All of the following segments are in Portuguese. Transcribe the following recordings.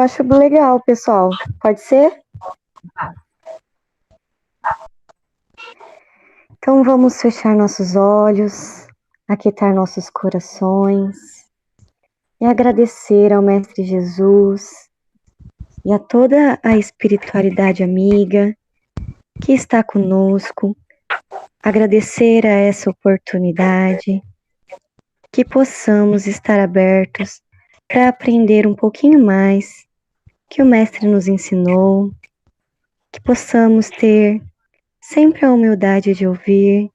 acho legal, pessoal. Pode ser? Então vamos fechar nossos olhos, aquietar nossos corações e agradecer ao Mestre Jesus e a toda a espiritualidade amiga que está conosco. Agradecer a essa oportunidade, que possamos estar abertos para aprender um pouquinho mais que o Mestre nos ensinou, que possamos ter sempre a humildade de ouvir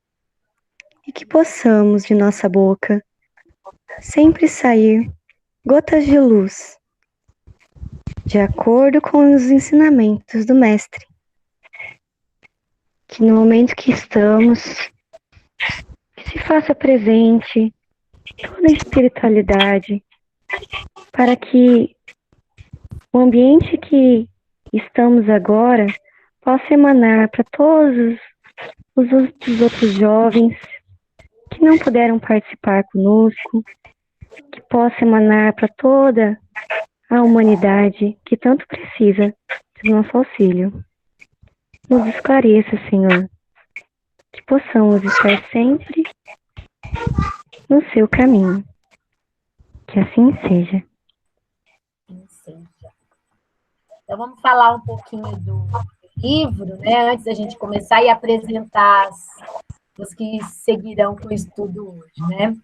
e que possamos de nossa boca sempre sair gotas de luz, de acordo com os ensinamentos do Mestre. Que no momento que estamos, que se faça presente toda a espiritualidade, para que o ambiente que estamos agora possa emanar para todos os outros jovens que não puderam participar conosco, que possa emanar para toda a humanidade que tanto precisa do nosso auxílio. Nos esclareça, Senhor, que possamos estar sempre no seu caminho. Que assim seja. Então vamos falar um pouquinho do livro, né? Antes da gente começar e apresentar os que seguirão com o estudo hoje, né?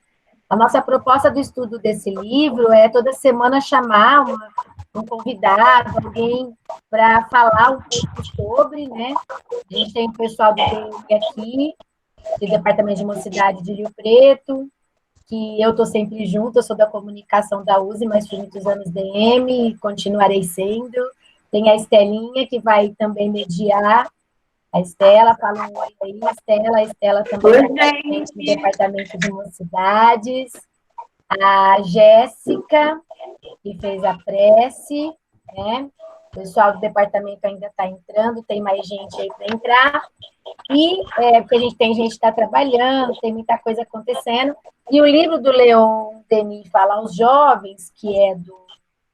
A nossa proposta do estudo desse livro é toda semana chamar um convidado, alguém para falar um pouco sobre, né? A gente tem o pessoal do DEM aqui, do Departamento de Mocidade de Rio Preto, que eu estou sempre junto, eu sou da comunicação da USE, mas fui muitos anos DM e continuarei sendo. Tem a Estelinha, que vai também mediar. A Estela, fala um oi aí, Estela. A Estela também é do Departamento de Mocidades. A Jéssica, que fez a prece, né? O pessoal do departamento ainda está entrando, tem mais gente aí para entrar. E porque a gente tem gente que está trabalhando, tem muita coisa acontecendo. E o livro do Leon Denis Fala aos Jovens, que é do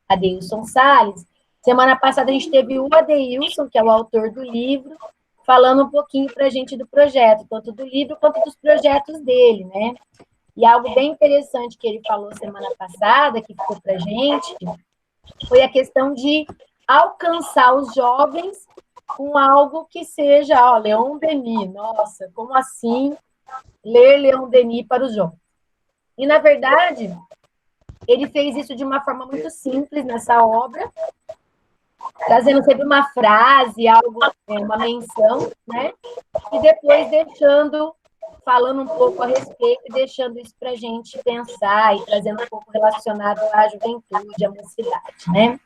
Adeilson Salles, semana passada a gente teve o Adeilson, que é o autor do livro, falando um pouquinho para a gente do projeto, tanto do livro quanto dos projetos dele, né? E algo bem interessante que ele falou semana passada, que ficou para a gente, foi a questão de alcançar os jovens com algo que seja, ó, Leon Denis, nossa, como assim ler Leon Denis para os jovens? E, na verdade, ele fez isso de uma forma muito simples nessa obra, trazendo sempre uma frase, algo, uma menção, né? E depois falando um pouco a respeito e deixando isso para a gente pensar e trazendo um pouco relacionado à juventude, à mocidade, né?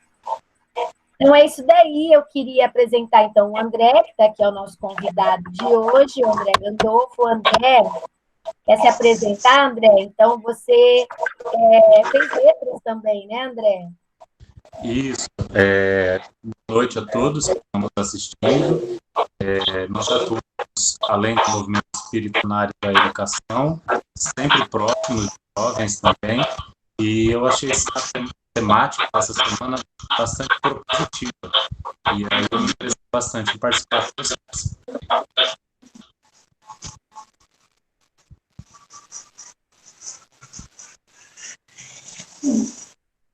Então, é isso daí. Eu queria apresentar, então, o André, que está aqui, é o nosso convidado de hoje, o André Gandolfo. André, quer se apresentar, André? Então, você fez letras também, né, André? Isso. Boa noite a todos que estamos assistindo. Nós atuamos, além do movimento espírita na área da educação, sempre próximos de jovens também, e eu achei essa temática essa semana bastante propositiva, e aí eu me interessei bastante em participar com vocês.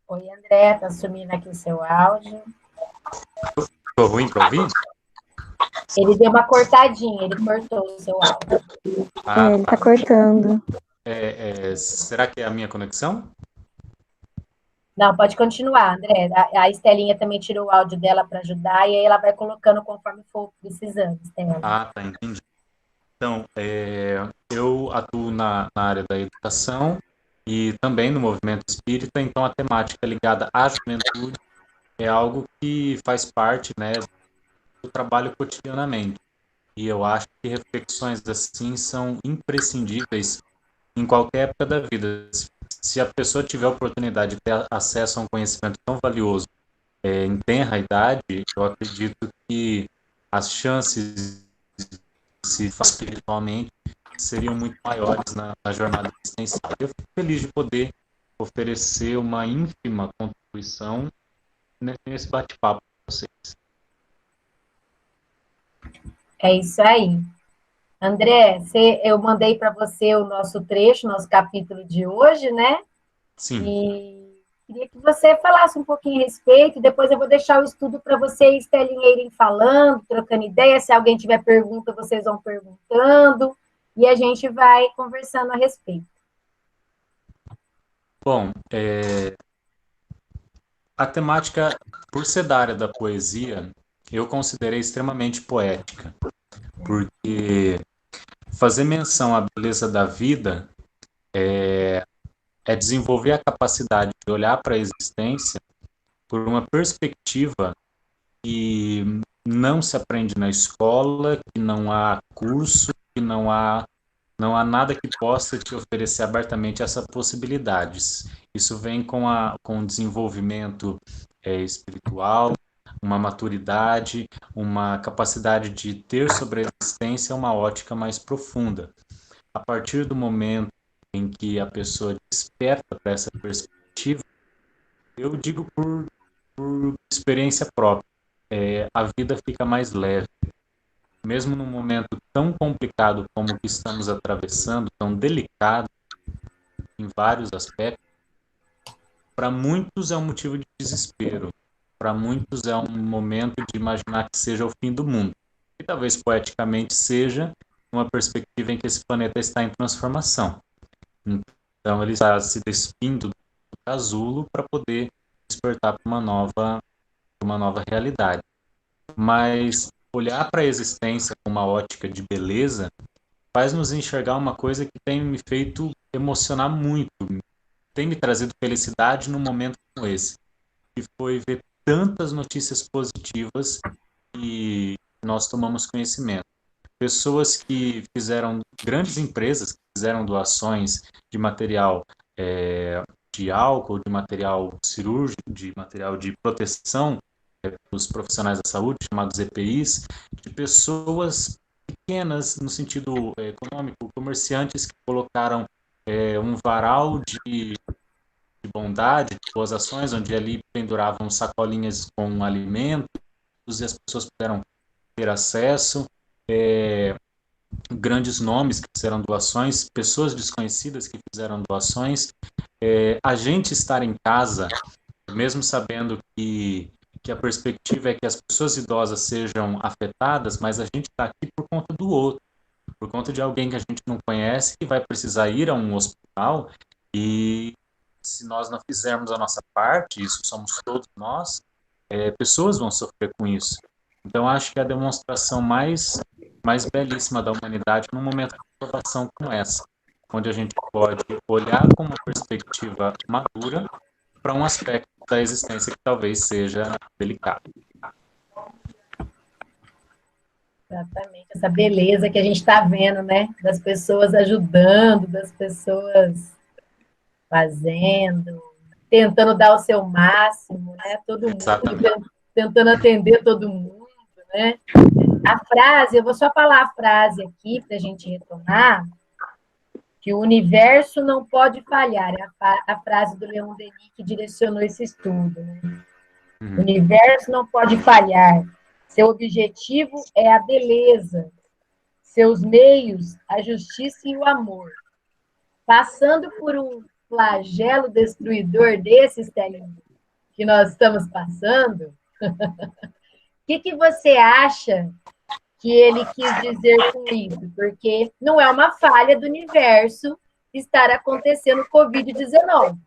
Oi, André, está sumindo aqui o seu áudio. Ficou ruim para ouvir? Ele deu uma cortadinha, ele cortou o seu áudio. Ele está cortando. Será que é a minha conexão? Não, pode continuar, André. A Estelinha também tirou o áudio dela para ajudar, e aí ela vai colocando conforme for precisando, Estela. Tá, entendi. Então, eu atuo na área da educação e também no movimento espírita, então a temática ligada à juventude é algo que faz parte, né, do trabalho cotidianamente. E eu acho que reflexões assim são imprescindíveis em qualquer época da vida. Se a pessoa tiver a oportunidade de ter acesso a um conhecimento tão valioso em tenra idade, eu acredito que as chances de se fazer espiritualmente seriam muito maiores na jornada existencial. Eu fico feliz de poder oferecer uma ínfima contribuição nesse bate-papo com vocês. É isso aí. André, eu mandei para você o nosso trecho, nosso capítulo de hoje, né? Sim. E queria que você falasse um pouquinho a respeito, depois eu vou deixar o estudo para vocês irem falando, trocando ideia. Se alguém tiver pergunta, vocês vão perguntando, e a gente vai conversando a respeito. Bom, a temática, por ser da área da poesia, eu considerei extremamente poética, porque fazer menção à beleza da vida é desenvolver a capacidade de olhar para a existência por uma perspectiva que não se aprende na escola, que não há curso, que não há nada que possa te oferecer abertamente essas possibilidades. Isso vem com o desenvolvimento espiritual, uma maturidade, uma capacidade de ter sobre a existência uma ótica mais profunda. A partir do momento em que a pessoa desperta para essa perspectiva, eu digo por experiência própria, a vida fica mais leve. Mesmo num momento tão complicado como o que estamos atravessando, tão delicado em vários aspectos, para muitos é um motivo de desespero, para muitos é um momento de imaginar que seja o fim do mundo. E talvez poeticamente seja uma perspectiva em que esse planeta está em transformação. Então ele está se despindo do casulo para poder despertar para uma nova realidade. Mas olhar para a existência com uma ótica de beleza faz nos enxergar uma coisa que tem me feito emocionar muito, tem me trazido felicidade num momento como esse, que foi ver tantas notícias positivas que nós tomamos conhecimento. Pessoas que fizeram, grandes empresas que fizeram doações de material de álcool, de material cirúrgico, de material de proteção para os profissionais da saúde, chamados EPIs, de pessoas pequenas no sentido econômico, comerciantes que colocaram um varal de bondade, de boas ações, onde ali penduravam sacolinhas com alimentos e as pessoas puderam ter acesso. Grandes nomes que fizeram doações, pessoas desconhecidas que fizeram doações. A gente estar em casa, mesmo sabendo que a perspectiva é que as pessoas idosas sejam afetadas, mas a gente está aqui por conta do outro, por conta de alguém que a gente não conhece, que vai precisar ir a um hospital, e se nós não fizermos a nossa parte, isso somos todos nós, pessoas vão sofrer com isso. Então, acho que é a demonstração mais belíssima da humanidade num momento de provação como essa, onde a gente pode olhar com uma perspectiva madura para um aspecto da existência que talvez seja delicado. Exatamente, essa beleza que a gente está vendo, né? Das pessoas ajudando, das pessoas fazendo, tentando dar o seu máximo, né? Todo mundo tentando atender todo mundo, né? A frase, eu vou só falar a frase aqui para a gente retomar, que o universo não pode falhar, é a frase do Leon Denis que direcionou esse estudo, né? O universo não pode falhar. Seu objetivo é a beleza, seus meios, a justiça e o amor. Passando por um flagelo destruidor desses que nós estamos passando, o que você acha que ele quis dizer com isso? Porque não é uma falha do universo estar acontecendo o Covid-19.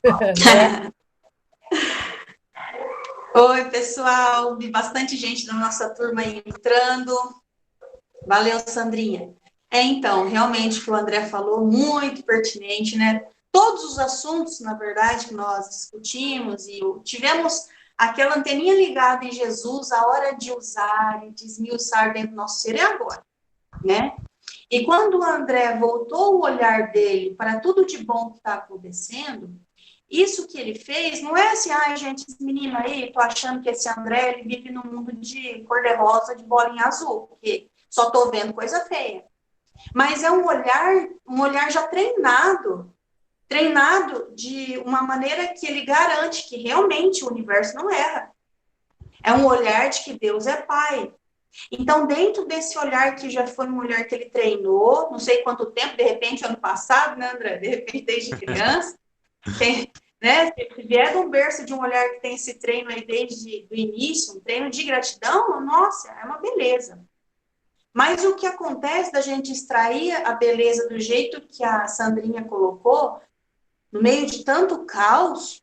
Né? Oi, pessoal, vi bastante gente da nossa turma aí entrando. Valeu, Sandrinha. Então, realmente o que o André falou, muito pertinente, né? Todos os assuntos, na verdade, que nós discutimos e tivemos aquela anteninha ligada em Jesus, a hora de usar e de esmiuçar dentro do nosso ser é agora, né? E quando o André voltou o olhar dele para tudo de bom que está acontecendo, isso que ele fez não é assim, ai, gente, esse menino aí, tô achando que esse André, ele vive num mundo de cor-de-rosa, de bolinha azul, porque só tô vendo coisa feia. Mas é um olhar já treinado treinado de uma maneira que ele garante que realmente o universo não erra. É um olhar de que Deus é Pai. Então, dentro desse olhar que já foi um olhar que ele treinou, não sei quanto tempo, de repente, ano passado, né, André? De repente, desde criança, tem, né? Se vier de um berço de um olhar que tem esse treino aí desde o início, um treino de gratidão, nossa, é uma beleza. Mas o que acontece da gente extrair a beleza do jeito que a Sandrinha colocou, no meio de tanto caos,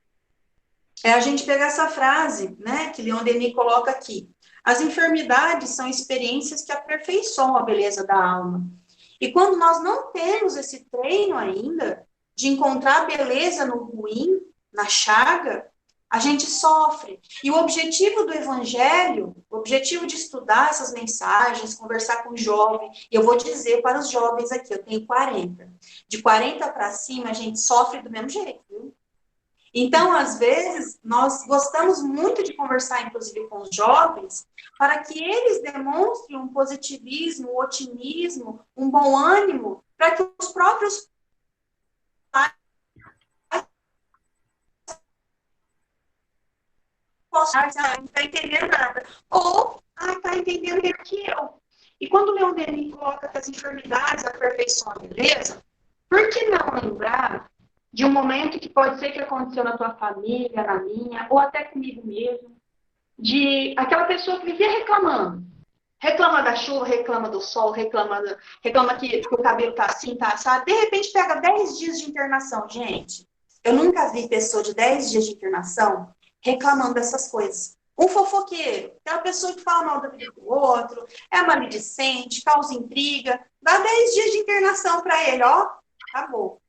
é a gente pegar essa frase, né, que Leon Denis coloca aqui. As enfermidades são experiências que aperfeiçoam a beleza da alma. E quando nós não temos esse treino ainda de encontrar beleza no ruim, na chaga, a gente sofre. E o objetivo do evangelho, o objetivo de estudar essas mensagens, conversar com jovens, e eu vou dizer para os jovens aqui, eu tenho 40. De 40 para cima, a gente sofre do mesmo jeito, viu? Então, às vezes, nós gostamos muito de conversar, inclusive, com os jovens, para que eles demonstrem um positivismo, um otimismo, um bom ânimo, para que os próprios pais possam dizer, não está entendendo nada. Ou, está entendendo melhor que eu. E quando o Leon Denis coloca que as enfermidades aperfeiçoam a beleza, por que não lembrar de um momento que pode ser que aconteceu na tua família, na minha, ou até comigo mesmo, de aquela pessoa que vivia reclamando. Reclama da chuva, reclama do sol, reclama que o cabelo tá assim, tá assado. De repente pega 10 dias de internação. Gente, eu nunca vi pessoa de 10 dias de internação reclamando dessas coisas. Um fofoqueiro, aquela pessoa que fala mal da vida do outro, é maledicente, causa intriga, dá 10 dias de internação para ele, ó, acabou.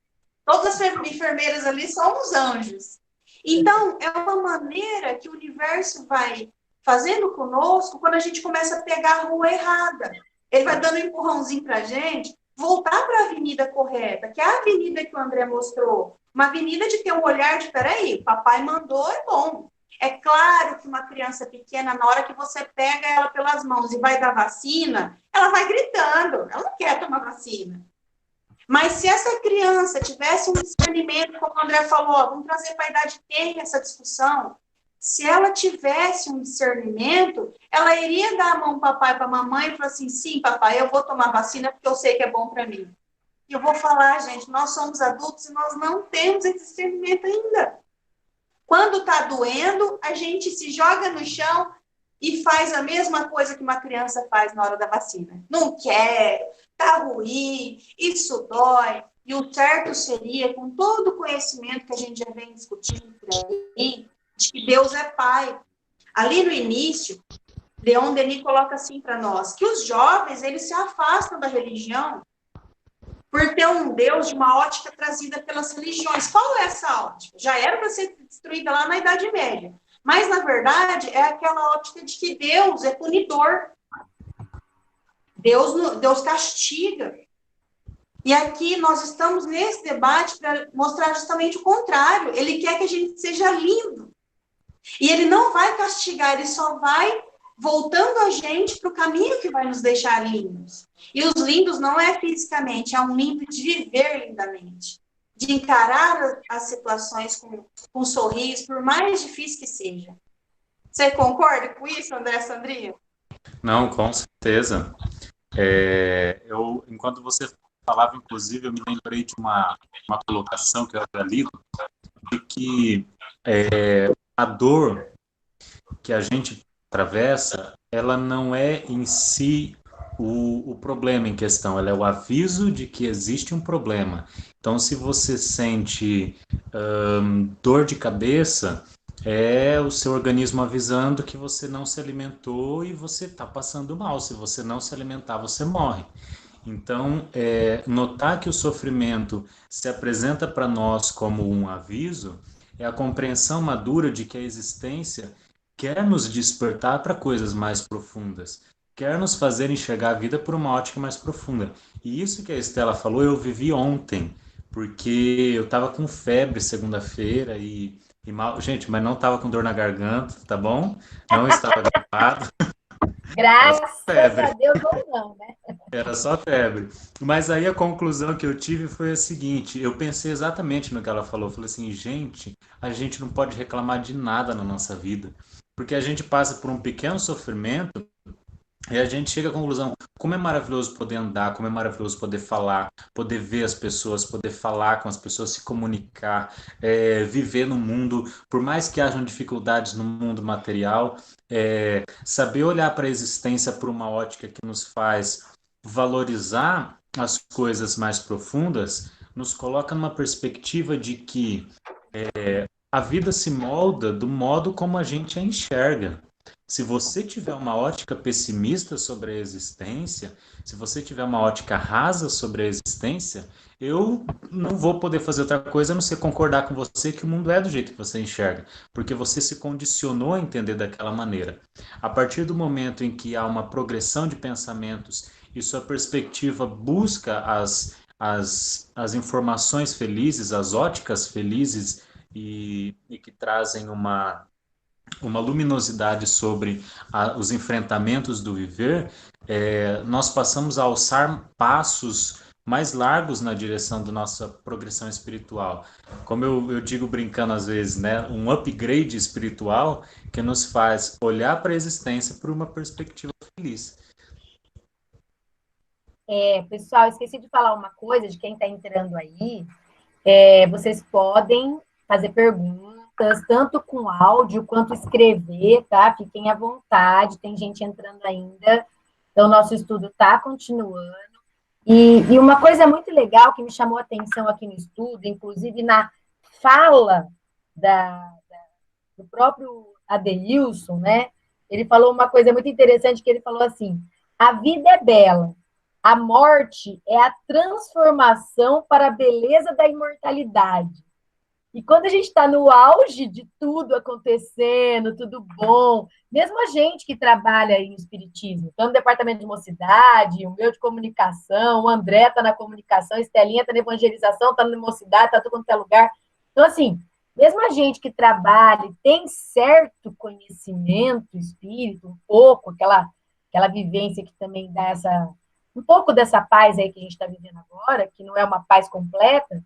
Todas as enfermeiras ali são uns anjos. Então, é uma maneira que o universo vai fazendo conosco quando a gente começa a pegar a rua errada. Ele vai dando um empurrãozinho para a gente voltar para a avenida correta, que é a avenida que o André mostrou. Uma avenida de ter um olhar de, peraí, papai mandou, é bom. É claro que uma criança pequena, na hora que você pega ela pelas mãos e vai dar vacina, ela vai gritando, ela não quer tomar vacina. Mas se essa criança tivesse um discernimento, como o André falou, vamos trazer para a idade ter essa discussão, se ela tivesse um discernimento, ela iria dar a mão para o papai, para a mamãe e falar assim, sim, papai, eu vou tomar vacina porque eu sei que é bom para mim. E eu vou falar, gente, nós somos adultos e nós não temos esse discernimento ainda. Quando está doendo, a gente se joga no chão e faz a mesma coisa que uma criança faz na hora da vacina. Não quero, tá ruim, isso dói. E o certo seria, com todo o conhecimento que a gente já vem discutindo por aí, de que Deus é Pai. Ali no início, Leon Denis coloca assim para nós, que os jovens, eles se afastam da religião por ter um Deus de uma ótica trazida pelas religiões. Qual é essa ótica? Já era para ser destruída lá na Idade Média. Mas, na verdade, é aquela ótica de que Deus é punidor. Deus castiga. E aqui nós estamos nesse debate para mostrar justamente o contrário. Ele quer que a gente seja lindo. E ele não vai castigar, ele só vai voltando a gente para o caminho que vai nos deixar lindos. E os lindos não é fisicamente, é um lindo de viver lindamente. De encarar as situações com um sorriso, por mais difícil que seja. Você concorda com isso, André, Sandrinha? Não, com certeza. Enquanto você falava, inclusive, eu me lembrei de uma colocação que eu havia lido, de que a dor que a gente atravessa, ela não é em si o problema em questão, ela é o aviso de que existe um problema. Então, se você sente dor de cabeça, é o seu organismo avisando que você não se alimentou e você está passando mal. Se você não se alimentar, você morre. Então, notar que o sofrimento se apresenta para nós como um aviso é a compreensão madura de que a existência quer nos despertar para coisas mais profundas, quer nos fazer enxergar a vida por uma ótica mais profunda. E isso que a Estela falou, eu vivi ontem, porque eu estava com febre segunda-feira e mal... Gente, mas não estava com dor na garganta, tá bom? Não estava gripado. Graças a Deus ou não, né? Era só febre. Mas aí a conclusão que eu tive foi a seguinte: eu pensei exatamente no que ela falou. Eu falei assim, gente, a gente não pode reclamar de nada na nossa vida, porque a gente passa por um pequeno sofrimento e a gente chega à conclusão, como é maravilhoso poder andar, como é maravilhoso poder falar, poder ver as pessoas, poder falar com as pessoas, se comunicar, viver no mundo, por mais que hajam dificuldades no mundo material, saber olhar para a existência por uma ótica que nos faz valorizar as coisas mais profundas, nos coloca numa perspectiva de que a vida se molda do modo como a gente a enxerga. Se você tiver uma ótica pessimista sobre a existência, se você tiver uma ótica rasa sobre a existência, eu não vou poder fazer outra coisa a não ser concordar com você que o mundo é do jeito que você enxerga, porque você se condicionou a entender daquela maneira. A partir do momento em que há uma progressão de pensamentos e sua perspectiva busca as informações felizes, as óticas felizes e que trazem uma luminosidade sobre os enfrentamentos do viver, nós passamos a alçar passos mais largos na direção da nossa progressão espiritual. Como eu digo brincando às vezes, né, um upgrade espiritual que nos faz olhar para a existência por uma perspectiva feliz. Pessoal, esqueci de falar uma coisa de quem está entrando aí. Vocês podem fazer perguntas, tanto com áudio quanto escrever, tá? Fiquem à vontade, tem gente entrando ainda. Então, nosso estudo está continuando. E uma coisa muito legal que me chamou a atenção aqui no estudo, inclusive na fala do próprio Adeilson, né? Ele falou uma coisa muito interessante, que ele falou assim, a vida é bela, a morte é a transformação para a beleza da imortalidade. E quando a gente está no auge de tudo acontecendo, tudo bom, mesmo a gente que trabalha aí no Espiritismo, então no departamento de mocidade, o meu de comunicação, o André está na comunicação, a Estelinha está na evangelização, está na mocidade, está tudo quanto é lugar. Então, assim, mesmo a gente que trabalha e tem certo conhecimento espírito, um pouco, aquela vivência que também dá um pouco dessa paz aí que a gente está vivendo agora, que não é uma paz completa.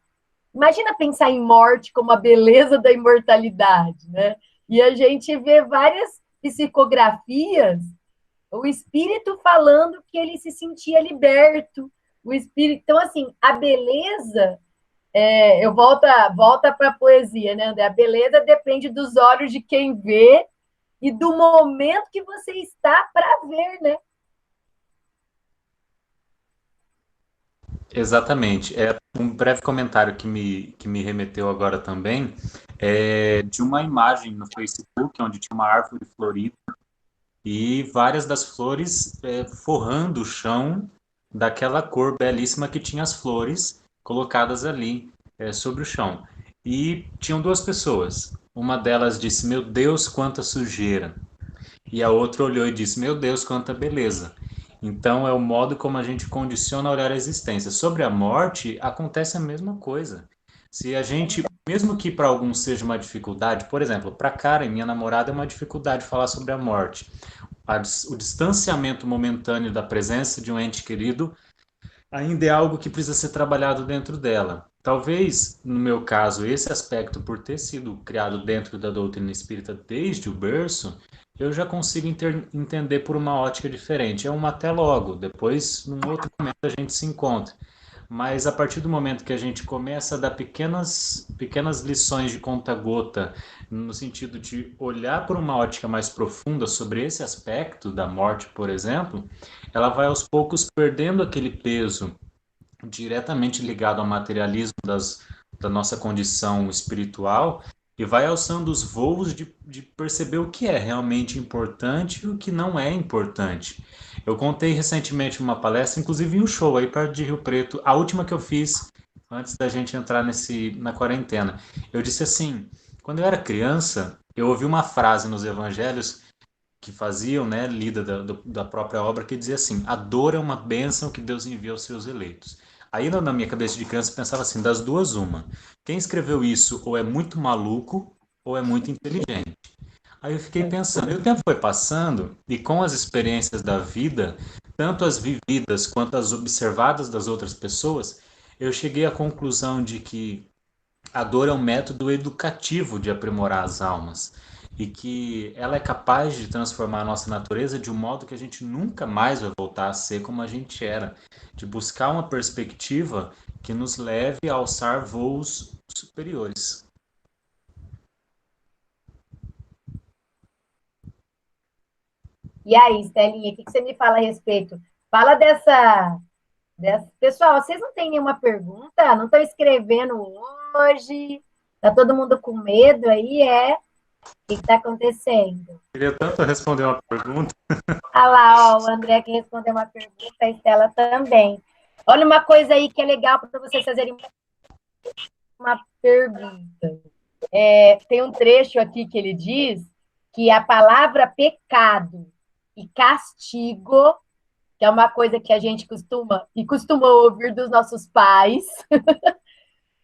Imagina pensar em morte como a beleza da imortalidade, né? E a gente vê várias psicografias, o espírito falando que ele se sentia liberto, o espírito. Então, assim, a beleza, eu volta para a poesia, né, André? A beleza depende dos olhos de quem vê e do momento que você está para ver, né? Exatamente. Um breve comentário que me remeteu agora também de uma imagem no Facebook onde tinha uma árvore florida e várias das flores forrando o chão daquela cor belíssima que tinha as flores colocadas ali sobre o chão. E tinham duas pessoas. Uma delas disse: Meu Deus, quanta sujeira! E a outra olhou e disse: Meu Deus, quanta beleza! Então, é o modo como a gente condiciona a olhar a existência. Sobre a morte, acontece a mesma coisa. Se a gente, mesmo que para alguns seja uma dificuldade, por exemplo, para Karen, minha namorada, é uma dificuldade falar sobre a morte. O distanciamento momentâneo da presença de um ente querido ainda é algo que precisa ser trabalhado dentro dela. Talvez, no meu caso, esse aspecto, por ter sido criado dentro da doutrina espírita desde o berço, eu já consigo entender por uma ótica diferente. É um até logo, depois, num outro momento, a gente se encontra. Mas a partir do momento que a gente começa a dar pequenas lições de conta-gota, no sentido de olhar por uma ótica mais profunda sobre esse aspecto da morte, por exemplo, ela vai aos poucos perdendo aquele peso diretamente ligado ao materialismo da nossa condição espiritual e vai alçando os voos de perceber o que é realmente importante e o que não é importante. Eu contei recentemente uma palestra, inclusive em um show aí perto de Rio Preto, a última que eu fiz antes da gente entrar na quarentena. Eu disse assim, quando eu era criança, eu ouvi uma frase nos evangelhos que faziam, né, lida da própria obra, que dizia assim: a dor é uma bênção que Deus envia aos seus eleitos. Aí na minha cabeça de criança eu pensava assim, das duas uma. Quem escreveu isso ou é muito maluco ou é muito inteligente. Aí eu fiquei pensando, e o tempo foi passando e com as experiências da vida, tanto as vividas quanto as observadas das outras pessoas, eu cheguei à conclusão de que a dor é um método educativo de aprimorar as almas e que ela é capaz de transformar a nossa natureza de um modo que a gente nunca mais vai voltar a ser como a gente era, de buscar uma perspectiva que nos leve a alçar voos superiores. E aí, Estelinha, o que você me fala a respeito? Fala dessa. Pessoal, vocês não têm nenhuma pergunta? Não estão escrevendo hoje? Tá todo mundo com medo aí, é? O que está acontecendo? Queria tanto responder uma pergunta. Ah lá, ó, o André que respondeu uma pergunta, a Estela também. Olha uma coisa aí que é legal para vocês fazerem uma pergunta. Tem um trecho aqui que ele diz que a palavra pecado e castigo, que é uma coisa que a gente costumou ouvir dos nossos pais,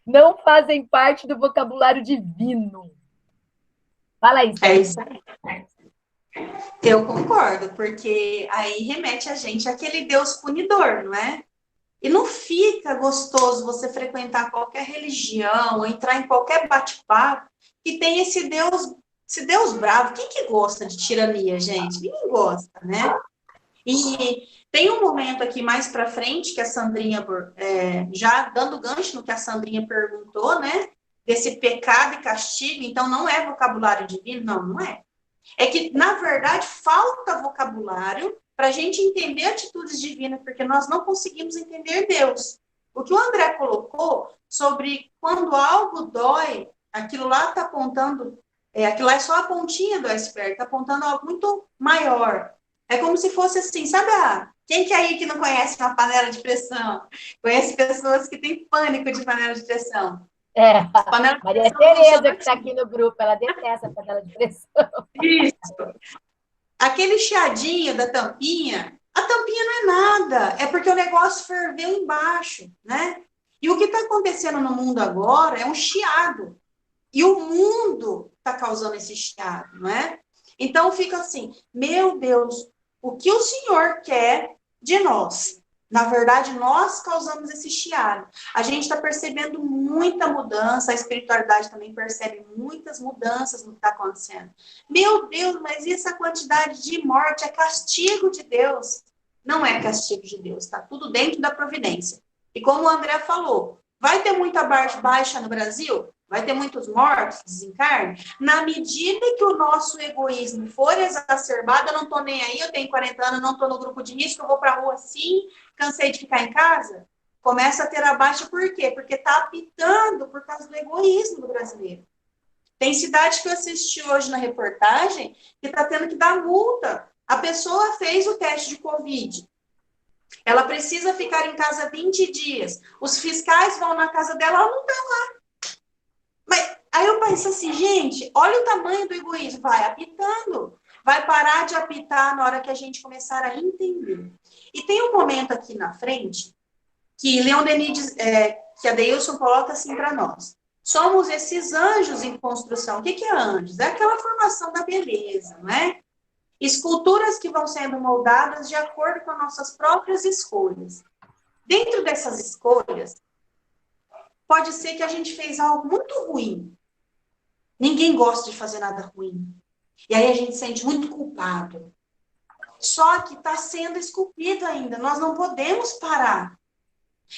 não fazem parte do vocabulário divino. Fala aí, É isso aí. Eu concordo, porque aí remete a gente àquele Deus punidor, não é? E não fica gostoso você frequentar qualquer religião, ou entrar em qualquer bate-papo que tem esse Deus bravo. Quem que gosta de tirania, gente? Ninguém gosta, né? E tem um momento aqui mais para frente que a Sandrinha, já dando gancho no que a Sandrinha perguntou, né? Desse pecado e castigo, então não é vocabulário divino? Não, não é. É que, na verdade, falta vocabulário para a gente entender atitudes divinas, porque nós não conseguimos entender Deus. O que o André colocou sobre quando algo dói, aquilo lá está apontando, aquilo lá é só a pontinha do iceberg, está apontando algo muito maior. É como se fosse assim, sabe? Quem que é aí que não conhece uma panela de pressão? Conhece pessoas que têm pânico de panela de pressão. Maria Tereza, que está aqui no grupo, ela detesta a panela de pressão. Isso. Aquele chiadinho da tampinha, a tampinha não é nada, é porque o negócio ferveu embaixo, né? E o que está acontecendo no mundo agora é um chiado. E o mundo está causando esse chiado, não é? Então fica assim, meu Deus, o que o Senhor quer de nós? Na verdade, nós causamos esse chiado. A gente está percebendo muita mudança, a espiritualidade também percebe muitas mudanças no que está acontecendo. Meu Deus, mas e essa quantidade de morte? É castigo de Deus? Não é castigo de Deus, está tudo dentro da providência. E como o André falou, vai ter muita baixa no Brasil? Vai ter muitos mortos, desencarne? Na medida que o nosso egoísmo for exacerbado, eu não estou nem aí, eu tenho 40 anos, não estou no grupo de risco, eu vou para a rua sim, cansei de ficar em casa, começa a ter a baixa por quê? Porque está apitando por causa do egoísmo do brasileiro. Tem cidade que eu assisti hoje na reportagem que está tendo que dar multa. A pessoa fez o teste de Covid. Ela precisa ficar em casa 20 dias. Os fiscais vão na casa dela, ela não está lá. Mas aí eu penso assim, gente, olha o tamanho do egoísmo. Vai apitando. Vai parar de apitar na hora que a gente começar a entender. E tem um momento aqui na frente que Leon Denis, que a Deilson coloca assim para nós. Somos esses anjos em construção. O que é anjos? É aquela formação da beleza, não é? Esculturas que vão sendo moldadas de acordo com as nossas próprias escolhas. Dentro dessas escolhas, pode ser que a gente fez algo muito ruim. Ninguém gosta de fazer nada ruim. E aí a gente se sente muito culpado. Só que está sendo esculpido ainda. Nós não podemos parar.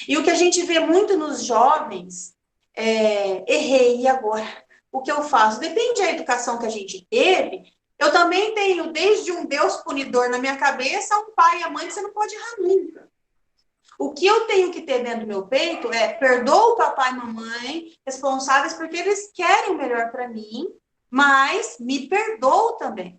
E o que a gente vê muito nos jovens errei, e agora? O que eu faço? Depende da educação que a gente teve. Eu também tenho, desde um Deus punidor na minha cabeça, um pai e a mãe que você não pode errar nunca. O que eu tenho que ter dentro do meu peito é perdoa o papai e mamãe, responsáveis porque eles querem o melhor para mim, mas me perdoo também.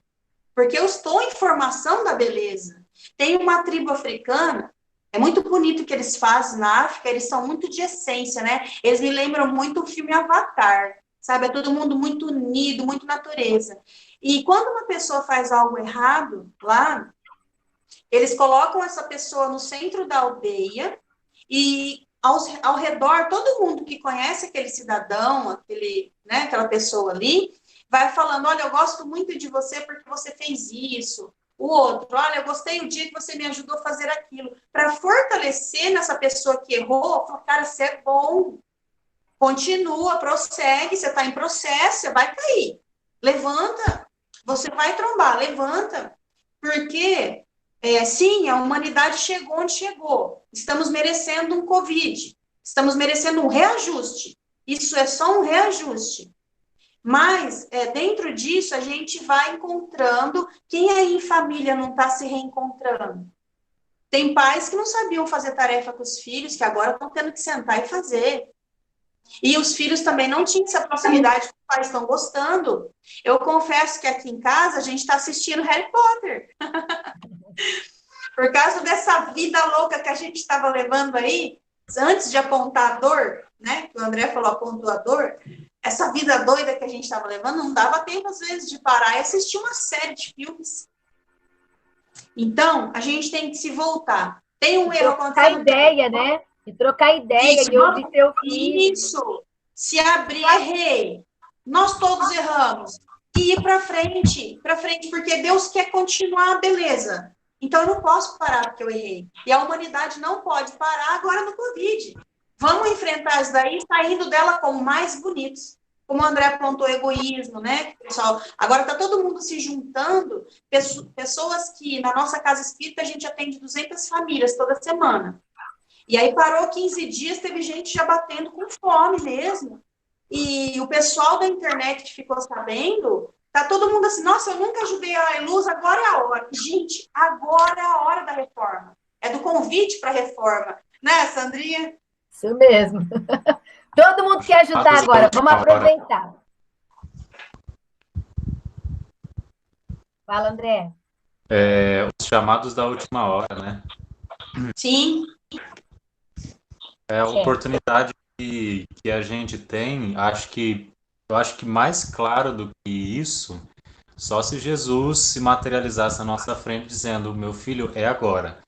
Porque eu estou em formação da beleza. Tem uma tribo africana, é muito bonito o que eles fazem na África, eles são muito de essência, né? Eles me lembram muito o filme Avatar, sabe? É todo mundo muito unido, muito natureza. E quando uma pessoa faz algo errado lá, eles colocam essa pessoa no centro da aldeia e ao redor, todo mundo que conhece aquele cidadão, aquela pessoa ali, vai falando, olha, eu gosto muito de você porque você fez isso, o outro. Olha, eu gostei do dia que você me ajudou a fazer aquilo. Para fortalecer nessa pessoa que errou, falar, cara, você é bom. Continua, prossegue, você está em processo, você vai cair. Levanta, você vai trombar, levanta. Porque, sim, a humanidade chegou onde chegou. Estamos merecendo um Covid. Estamos merecendo um reajuste. Isso é só um reajuste. Mas, dentro disso, a gente vai encontrando. Quem aí em família não está se reencontrando? Tem pais que não sabiam fazer tarefa com os filhos, que agora estão tendo que sentar e fazer. E os filhos também não tinham essa proximidade que os pais estão gostando. Eu confesso que aqui em casa a gente está assistindo Harry Potter. Por causa dessa vida louca que a gente estava levando aí, antes de apontar a dor, né? Que o André falou, apontou a dor. Essa vida doida que a gente estava levando, não dava tempo, às vezes, de parar e assistir uma série de filmes. Então, a gente tem que se voltar. Tem um erro acontecendo. Trocar ideia, né? E trocar ideia Isso, e ouvir teu filho. Isso. Se abrir, errei. Nós todos erramos. E ir para frente, porque Deus quer continuar, beleza. Então, eu não posso parar porque eu errei. E a humanidade não pode parar agora no Covid. Vamos enfrentar isso daí, saindo dela como mais bonitos. Como o André apontou, egoísmo, né? Pessoal, agora está todo mundo se juntando, pessoas que na nossa casa espírita a gente atende 200 famílias toda semana. E aí parou 15 dias, teve gente já batendo com fome mesmo. E o pessoal da internet que ficou sabendo, tá todo mundo assim, nossa, eu nunca ajudei a Luz, agora é a hora. Gente, agora é a hora da reforma. É do convite para a reforma. Né, Sandrinha? Isso mesmo. Todo mundo quer ajudar agora. Vamos apresentar. Fala, André. Os chamados da última hora, né? Sim. É a oportunidade que a gente tem, eu acho que mais claro do que isso, só se Jesus se materializasse na nossa frente dizendo, meu filho, é agora.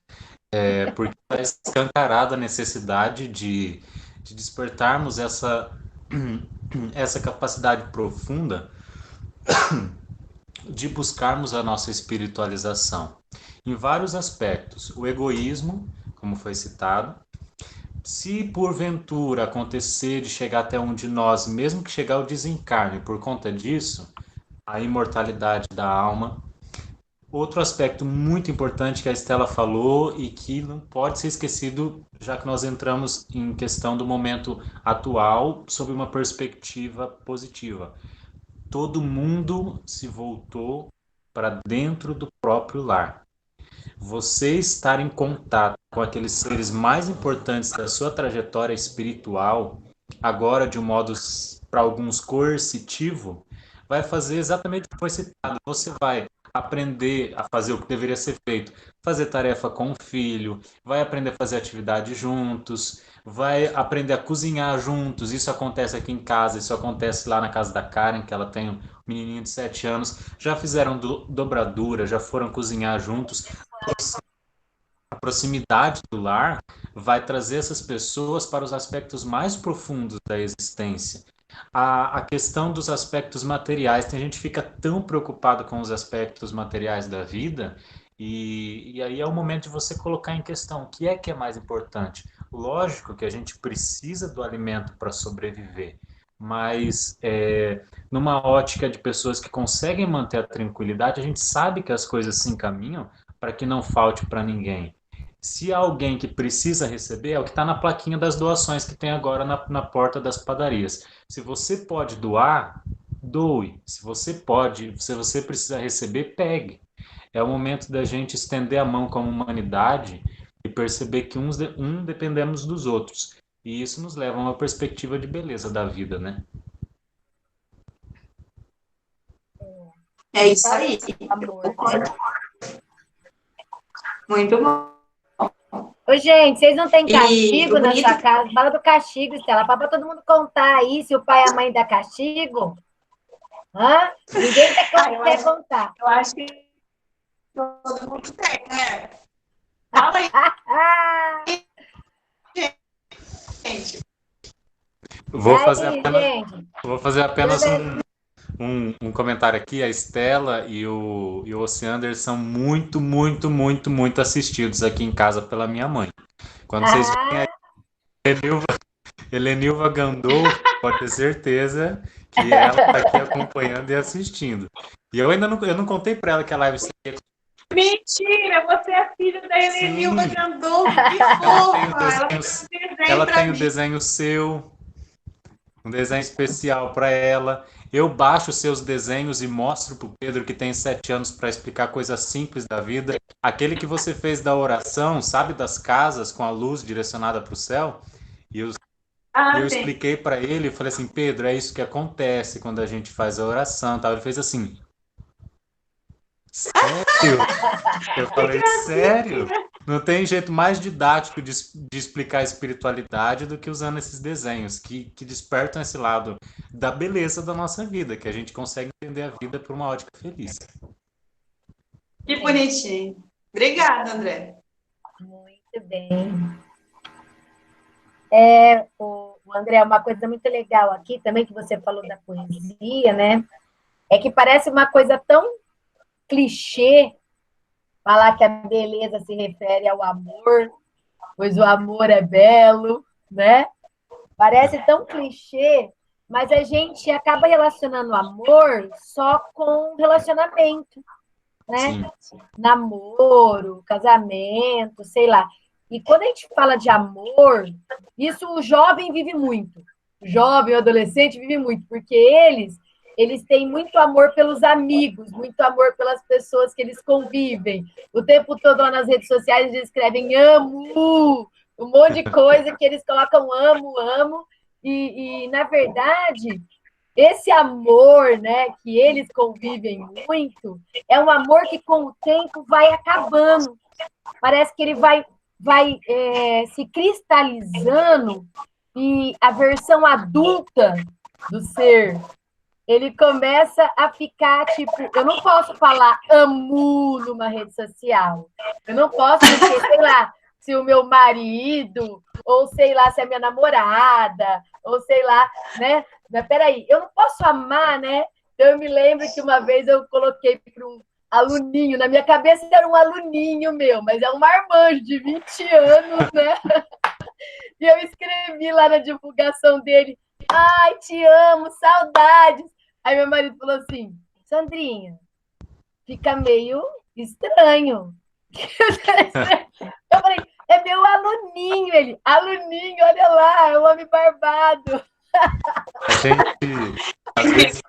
Porque está escancarada a necessidade de despertarmos essa capacidade profunda de buscarmos a nossa espiritualização. Em vários aspectos. O egoísmo, como foi citado, se porventura acontecer de chegar até um de nós, mesmo que chegar ao desencarne por conta disso, a imortalidade da alma. Outro aspecto muito importante que a Estela falou e que não pode ser esquecido, já que nós entramos em questão do momento atual, sob uma perspectiva positiva. Todo mundo se voltou para dentro do próprio lar. Você estar em contato com aqueles seres mais importantes da sua trajetória espiritual, agora de um modo, para alguns, coercitivo, vai fazer exatamente o que foi citado. Você vai aprender a fazer o que deveria ser feito, fazer tarefa com o filho, vai aprender a fazer atividade juntos, vai aprender a cozinhar juntos. Isso acontece aqui em casa, isso acontece lá na casa da Karen, que ela tem um menininho de 7 anos. Já fizeram dobradura, já foram cozinhar juntos. A proximidade do lar vai trazer essas pessoas para os aspectos mais profundos da existência. A questão dos aspectos materiais, tem gente que fica tão preocupado com os aspectos materiais da vida, e aí é o momento de você colocar em questão o que é mais importante. Lógico que a gente precisa do alimento para sobreviver, mas numa ótica de pessoas que conseguem manter a tranquilidade, a gente sabe que as coisas se encaminham para que não falte para ninguém. Se há alguém que precisa receber, é o que está na plaquinha das doações que tem agora na porta das padarias. Se você pode doar, doe. Se você precisa receber, pegue. É o momento da gente estender a mão como humanidade e perceber que dependemos dos outros. E isso nos leva a uma perspectiva de beleza da vida, né? É isso aí. Muito bom. Ô, gente, vocês não têm castigo na bonito... sua casa? Fala do castigo, Estela, para todo mundo contar aí se o pai e a mãe dá castigo. Hã? Ninguém quer contar. Eu acho que todo mundo tem, né? Fala aí. Gente. Vou fazer apenas um comentário aqui, a Estela e o Oceander são muito, muito, muito, muito assistidos aqui em casa pela minha mãe. Quando vocês veem Ah, a Helenilva Gandolfo, pode ter certeza que ela está aqui acompanhando e assistindo. E eu não contei para ela que a live seria. Mentira, você é filho da Helenilva Sim, Gandolfo, que fofa! ela Ela tem o fez um desenho pra mim. desenho seu, um desenho especial para ela. Eu baixo seus desenhos e mostro para o Pedro, que tem 7 anos, para explicar coisas simples da vida. Aquele que você fez da oração, sabe, das casas com a luz direcionada para o céu? E eu, Ah, eu sim. expliquei para ele, eu falei assim, Pedro, é isso que acontece quando a gente faz a oração. Tal. Ele fez assim, sério? Eu Que falei, sério? gracinha! Não tem jeito mais didático de explicar a espiritualidade do que usando esses desenhos que despertam esse lado da beleza da nossa vida, que a gente consegue entender a vida por uma ótica feliz. Que bonitinho. Obrigada, André. muito bem. O André, uma coisa muito legal aqui também que você falou da poesia, né? É que parece uma coisa tão clichê falar que a beleza se refere ao amor, pois o amor é belo, né? Parece tão clichê, mas a gente acaba relacionando amor só com relacionamento, né? Sim, Namoro, casamento, sei lá. E quando a gente fala de amor, isso o jovem vive muito. O jovem, o adolescente vive muito, porque eles têm muito amor pelos amigos, muito amor pelas pessoas que eles convivem. O tempo todo lá nas redes sociais eles escrevem amo, um monte de coisa que eles colocam amo, amo. E na verdade, esse amor, né, que eles convivem muito, é um amor que com o tempo vai acabando. Parece que ele vai se cristalizando e a versão adulta do ser, ele começa a ficar tipo, eu não posso falar amo numa rede social. Eu não posso porque, sei lá, se o meu marido, ou sei lá, se é minha namorada, ou sei lá, né? Mas peraí, eu não posso amar, né? Então, eu me lembro que uma vez eu coloquei para um aluninho, na minha cabeça era um aluninho meu, mas é um marmanjo de 20 anos, né? E eu escrevi lá na divulgação dele, ai, te amo, saudades. Aí meu marido falou assim, Sandrinha, fica meio estranho. Eu falei, é meu aluninho, ele, aluninho, olha lá, é um homem barbado. a gente, às vezes,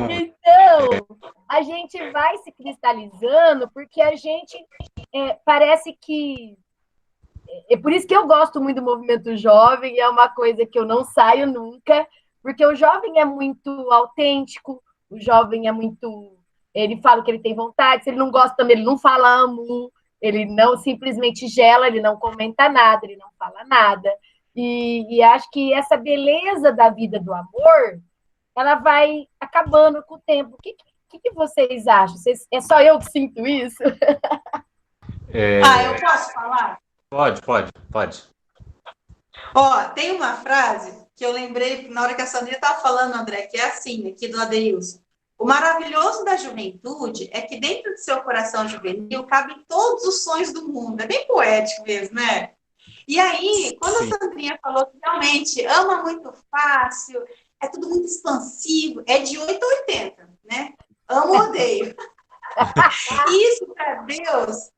Então, a gente vai se cristalizando porque a gente parece que é por isso que eu gosto muito do movimento jovem, é uma coisa que eu não saio nunca, porque o jovem é muito autêntico, o jovem é muito. Ele fala o que ele tem vontade, se ele não gosta também, ele não fala amo, ele não simplesmente gela, ele não comenta nada, ele não fala nada. E acho que essa beleza da vida do amor, ela vai acabando com o tempo. O que vocês acham? É só eu que sinto isso? Eu posso falar? pode. Ó, tem uma frase que eu lembrei na hora que a Sandrinha estava falando, André, que é assim, aqui do Adeilson. O maravilhoso da juventude é que dentro do seu coração juvenil cabem todos os sonhos do mundo. É bem poético mesmo, né? E aí, quando Sim. a Sandrinha falou que realmente ama muito fácil, é tudo muito expansivo, é de 8 a 80, né? Amo ou odeio. Isso, para Deus,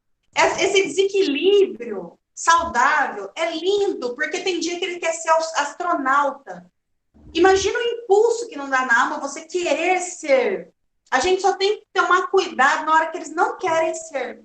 esse desequilíbrio saudável é lindo, porque tem dia que ele quer ser astronauta. Imagina o impulso que não dá na alma você querer ser. A gente só tem que tomar cuidado na hora que eles não querem ser.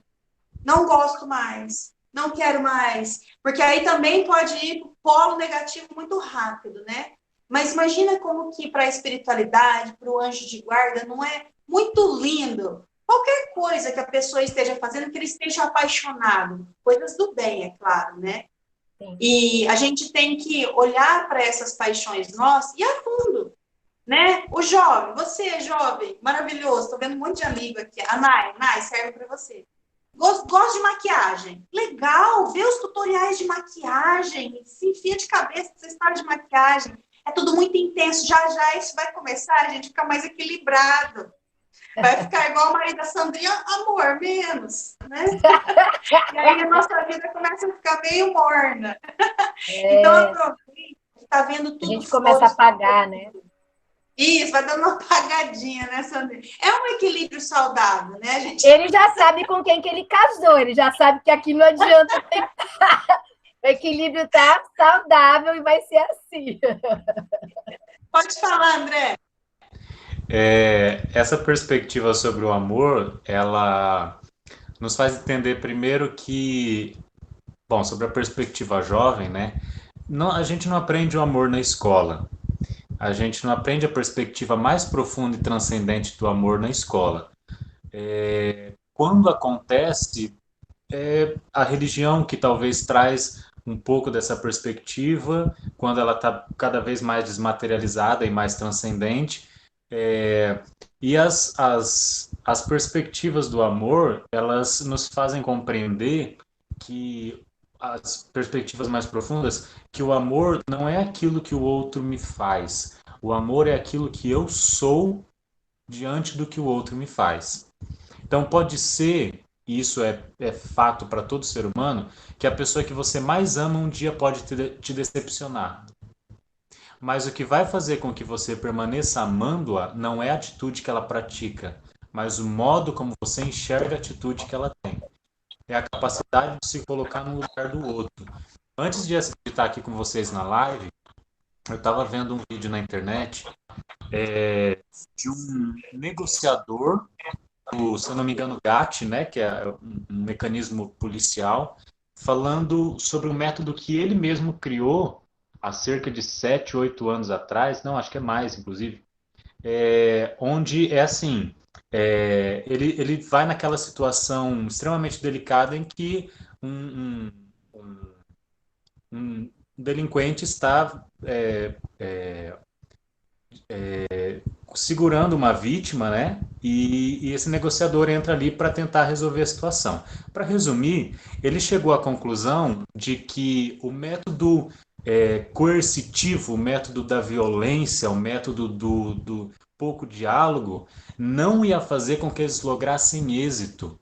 Não gosto mais, não quero mais. Porque aí também pode ir para o polo negativo muito rápido, né? Mas imagina como que para a espiritualidade, para o anjo de guarda, não é muito lindo qualquer coisa que a pessoa esteja fazendo, que ele esteja apaixonado. Coisas do bem, é claro, né? Sim. E a gente tem que olhar para essas paixões nossas e a fundo, né? O jovem, você jovem, maravilhoso, estou vendo um monte de amigo aqui. A Nai, serve para você. Gosto de maquiagem. Legal, vê os tutoriais de maquiagem, se enfia de cabeça nessa história de maquiagem. é tudo muito intenso. Já já isso vai começar a gente ficar mais equilibrado. Vai ficar igual o marido da Sandrinha, amor, menos, né? E aí a nossa vida começa a ficar meio morna. Então, aproveita, está vendo A tudo gente começa a apagar, né? Isso, vai dando uma apagadinha, né, Sandrinha? É um equilíbrio saudável, né? A gente... Ele já sabe com quem que ele casou, ele já sabe que aqui não adianta tentar. O equilíbrio tá saudável e vai ser assim. Pode falar, André. Essa perspectiva sobre o amor, ela nos faz entender primeiro que, bom, sobre a perspectiva jovem, né? Não, a gente não aprende o amor na escola. A gente não aprende a perspectiva mais profunda e transcendente do amor na escola. Quando acontece, a religião que talvez traz um pouco dessa perspectiva, quando ela está cada vez mais desmaterializada e mais transcendente. E as perspectivas do amor, elas nos fazem compreender que as perspectivas mais profundas, que o amor não é aquilo que o outro me faz. O amor é aquilo que eu sou diante do que o outro me faz. Então pode ser, e isso é fato para todo ser humano, que a pessoa que você mais ama um dia pode te decepcionar. Mas o que vai fazer com que você permaneça amando-a não é a atitude que ela pratica, mas o modo como você enxerga a atitude que ela tem. É a capacidade de se colocar no lugar do outro. Antes de estar aqui com vocês na live, eu estava vendo um vídeo na internet de um negociador, se eu não me engano, GAT, né, que é um mecanismo policial, falando sobre um método que ele mesmo criou há cerca de 7, 8 anos atrás, não, acho que é mais, inclusive, onde é assim, ele vai naquela situação extremamente delicada em que um delinquente está segurando uma vítima, né? E esse negociador entra ali para tentar resolver a situação. Para resumir, ele chegou à conclusão de que o método coercitivo, o método da violência, o método do pouco diálogo, não ia fazer com que eles lograssem êxito.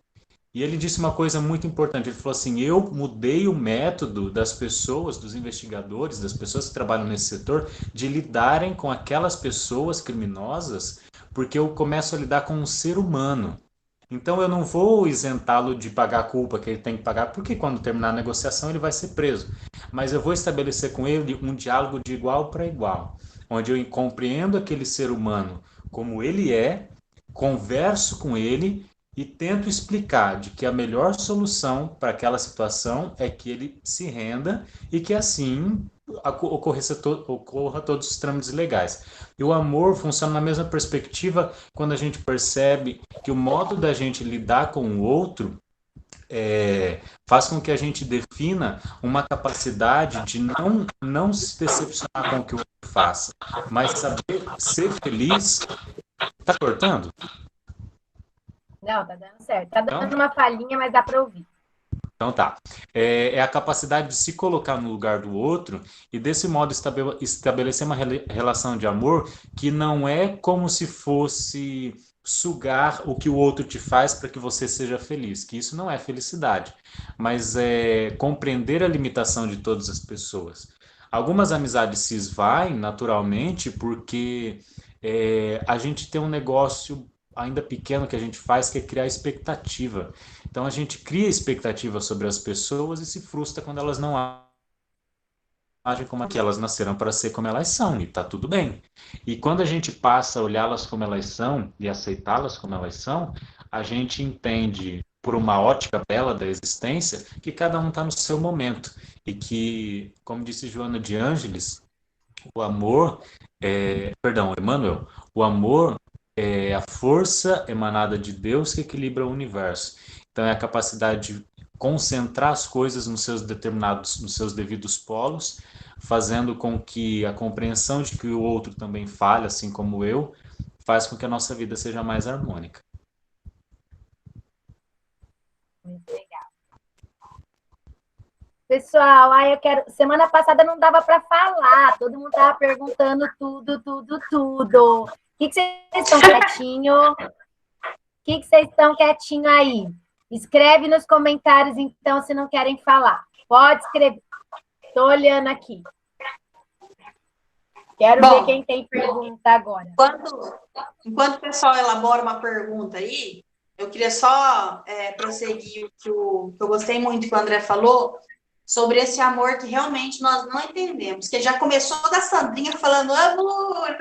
E ele disse uma coisa muito importante. Ele falou assim: eu mudei o método das pessoas, dos investigadores, das pessoas que trabalham nesse setor, de lidarem com aquelas pessoas criminosas, porque eu começo a lidar com um ser humano. Então eu não vou isentá-lo de pagar a culpa que ele tem que pagar, porque quando terminar a negociação ele vai ser preso. Mas eu vou estabelecer com ele um diálogo de igual para igual, onde eu compreendo aquele ser humano como ele é, converso com ele e tento explicar de que a melhor solução para aquela situação é que ele se renda e que assim ocorra todos os trâmites legais. E o amor funciona na mesma perspectiva quando a gente percebe que o modo da gente lidar com o outro faz com que a gente defina uma capacidade de não se decepcionar com o que o outro faça, mas saber ser feliz. Tá cortando? Não, tá dando certo. Tá dando Então, uma falhinha, mas dá para ouvir. Então tá. É a capacidade de se colocar no lugar do outro e desse modo estabelecer uma relação de amor que não é como se fosse sugar o que o outro te faz para que você seja feliz, que isso não é felicidade, mas é compreender a limitação de todas as pessoas. Algumas amizades se esvaem naturalmente porque a gente tem um negócio ainda pequeno que a gente faz que é criar expectativa. Então a gente cria expectativa sobre as pessoas e se frustra quando elas não agem como que elas nasceram para ser como elas são, e tá tudo bem. E quando a gente passa a olhá-las como elas são e aceitá-las como elas são, a gente entende, por uma ótica bela da existência, que cada um está no seu momento. E que, como disse Joana de Ângeles, o amor, perdão, Emmanuel, o amor é a força emanada de Deus que equilibra o universo. Então é a capacidade de concentrar as coisas nos seus devidos polos, fazendo com que a compreensão de que o outro também falha, assim como eu, faz com que a nossa vida seja mais harmônica. Muito legal. Pessoal, eu quero. Semana passada não dava para falar, todo mundo estava perguntando tudo. O que vocês estão quietinho? O que vocês estão quietinho aí? Escreve nos comentários, então, se não querem falar. Pode escrever. Estou olhando aqui. Quero ver quem tem pergunta agora. Enquanto o pessoal elabora uma pergunta aí, eu queria só prosseguir o que eu gostei muito que o André falou, sobre esse amor que realmente nós não entendemos, que já começou da Sandrinha falando amor,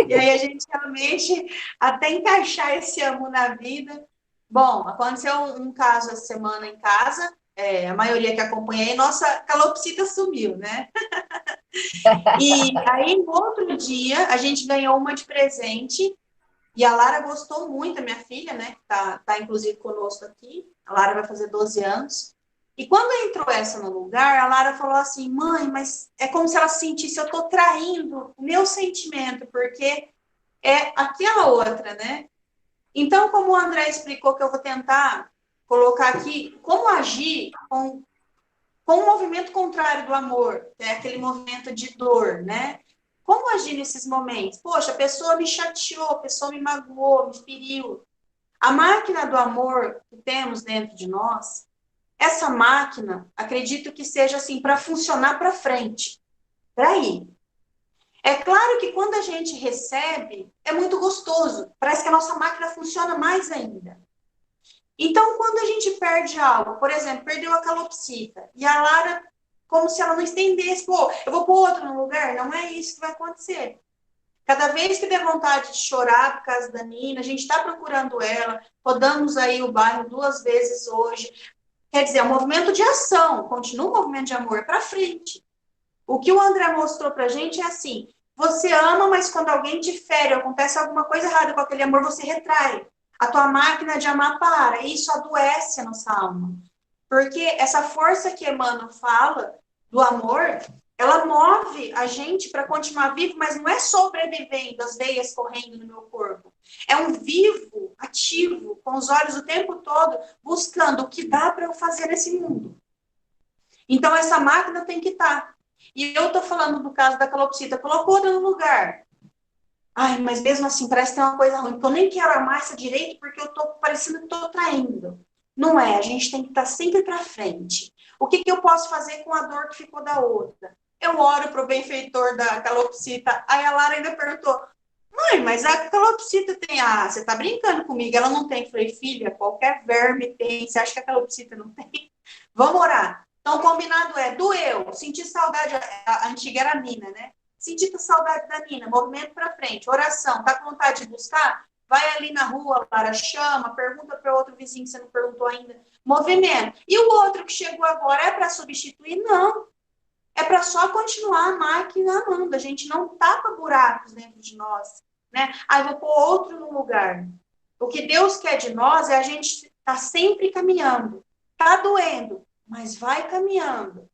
e aí a gente realmente, até encaixar esse amor na vida. Bom, aconteceu um caso essa semana em casa, a maioria que acompanhei, nossa calopsita sumiu, né? E aí, no outro dia, a gente ganhou uma de presente, e a Lara gostou muito, a minha filha, né, que tá inclusive conosco aqui, a Lara vai fazer 12 anos, e quando entrou essa no lugar, a Lara falou assim, mãe, mas é como se ela sentisse, eu tô traindo o meu sentimento, porque é aquela outra, né? Então, como o André explicou, que eu vou tentar colocar aqui, como agir com um movimento contrário do amor, que é aquele movimento de dor, né? Como agir nesses momentos? Poxa, a pessoa me chateou, a pessoa me magoou, me feriu. A máquina do amor que temos dentro de nós, essa máquina, acredito que seja assim, para funcionar para frente, para ir. É claro que quando a gente recebe, é muito gostoso, parece que a nossa máquina funciona mais ainda. Então, quando a gente perde algo, por exemplo, perdeu a calopsita, e a Lara, como se ela não estendesse, eu vou pôr outro no lugar, não é isso que vai acontecer. Cada vez que der vontade de chorar por causa da Nina, a gente está procurando ela, rodamos aí o bairro 2 vezes hoje. Quer dizer, é um movimento de ação, continua um movimento de amor para frente. O que o André mostrou para a gente é assim, você ama, mas quando alguém te fere, acontece alguma coisa errada com aquele amor, você retrai. A tua máquina de amar para, e isso adoece a nossa alma. Porque essa força que Emmanuel fala do amor, ela move a gente para continuar vivo, mas não é sobrevivendo, as veias correndo no meu corpo. É um vivo, ativo, com os olhos o tempo todo, buscando o que dá para eu fazer nesse mundo. Então, essa máquina tem que estar. E eu estou falando do caso da calopsita, colocou outra no lugar. Ai, mas mesmo assim, parece que tem uma coisa ruim, porque eu nem quero amar essa direito, porque eu estou parecendo que estou traindo. Não é, a gente tem que estar sempre para frente. O que eu posso fazer com a dor que ficou da outra? Eu oro para o benfeitor da calopsita. Aí a Lara ainda perguntou, mãe, mas a calopsita tem... Ah, você está brincando comigo, ela não tem. Eu falei, filha, qualquer verme tem, você acha que a calopsita não tem? Vamos orar. Então, combinado doeu, senti saudade, a antiga era a Nina, né? Senti saudade da Nina, movimento para frente, oração, tá com vontade de buscar? Vai ali na rua, Lara, chama, pergunta para outro vizinho que você não perguntou ainda, movimento. E o outro que chegou agora é para substituir? Não. É para só continuar a máquina amando, a gente não tapa buracos dentro de nós, né? Aí vou pôr outro no lugar. O que Deus quer de nós é a gente estar sempre caminhando, tá doendo, mas vai caminhando.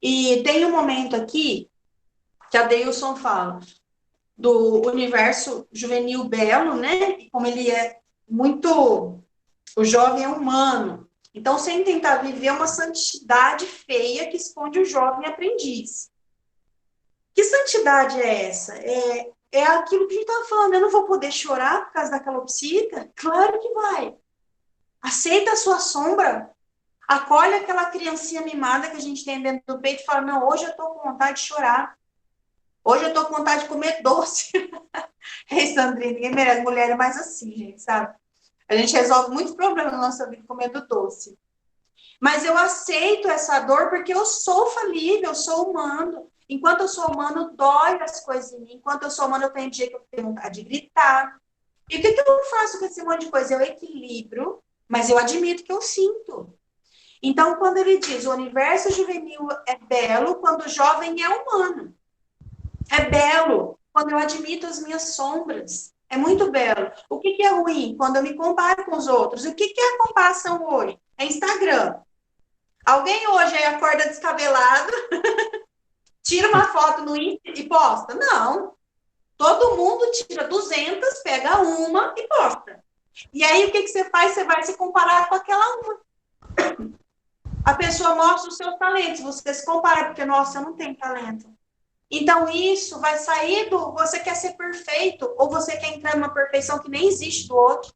E tem um momento aqui que a Deilson fala do universo juvenil belo, né? E como ele é muito... O jovem é humano. Então, sem tentar viver uma santidade feia que esconde o jovem aprendiz. Que santidade é essa? É aquilo que a gente estava falando. Eu não vou poder chorar por causa da calopsita? Claro que vai. Aceita a sua sombra. Acolhe aquela criancinha mimada que a gente tem dentro do peito e fala, não, hoje eu estou com vontade de chorar. Hoje eu estou com vontade de comer doce. Ei, Sandrinha, ninguém merece mulher mais assim, gente, sabe? A gente resolve muitos problemas na nossa vida comendo doce. Mas eu aceito essa dor porque eu sou falível, eu sou humano. Enquanto eu sou humano, dói as coisas em mim. Enquanto eu sou humano, eu tenho dia que eu tenho vontade de gritar. E o que eu faço com esse monte de coisa? Eu equilibro, mas eu admito que eu sinto. Então, quando ele diz o universo juvenil é belo quando o jovem é humano. É belo quando eu admito as minhas sombras. É muito belo. O que é ruim? Quando eu me comparo com os outros. O que é a comparação hoje? É Instagram. Alguém hoje aí acorda descabelado, tira uma foto no Insta e posta? Não. Todo mundo tira 200, pega uma e posta. E aí o que você faz? Você vai se comparar com aquela uma. A pessoa mostra os seus talentos, você se compara, porque, nossa, eu não tenho talento. Então, isso vai sair do você quer ser perfeito, ou você quer entrar numa perfeição que nem existe do outro.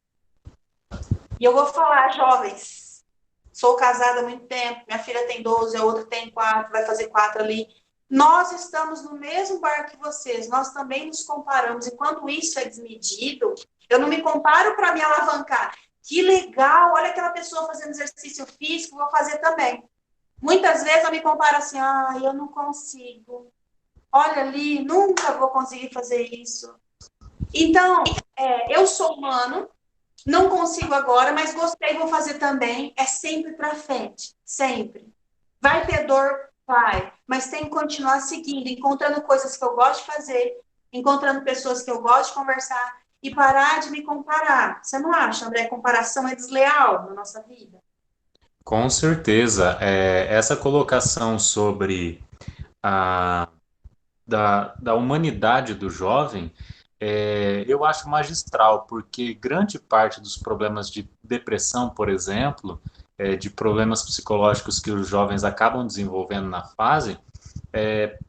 E eu vou falar, jovens, sou casada há muito tempo, minha filha tem 12, a outra tem 4, vai fazer 4 ali. Nós estamos no mesmo barco que vocês, nós também nos comparamos, e quando isso é desmedido, eu não me comparo para me alavancar. Que legal, olha aquela pessoa fazendo exercício físico, vou fazer também. Muitas vezes eu me comparo assim, eu não consigo. Olha ali, nunca vou conseguir fazer isso. Então, eu sou humano, não consigo agora, mas gostei, vou fazer também. É sempre para frente, sempre. Vai ter dor? Vai. Mas tem que continuar seguindo, encontrando coisas que eu gosto de fazer, encontrando pessoas que eu gosto de conversar e parar de me comparar. Você não acha, André? Comparação é desleal na nossa vida? Com certeza. Essa colocação sobre a da humanidade do jovem, eu acho magistral, porque grande parte dos problemas de depressão, por exemplo, de problemas psicológicos que os jovens acabam desenvolvendo na fase,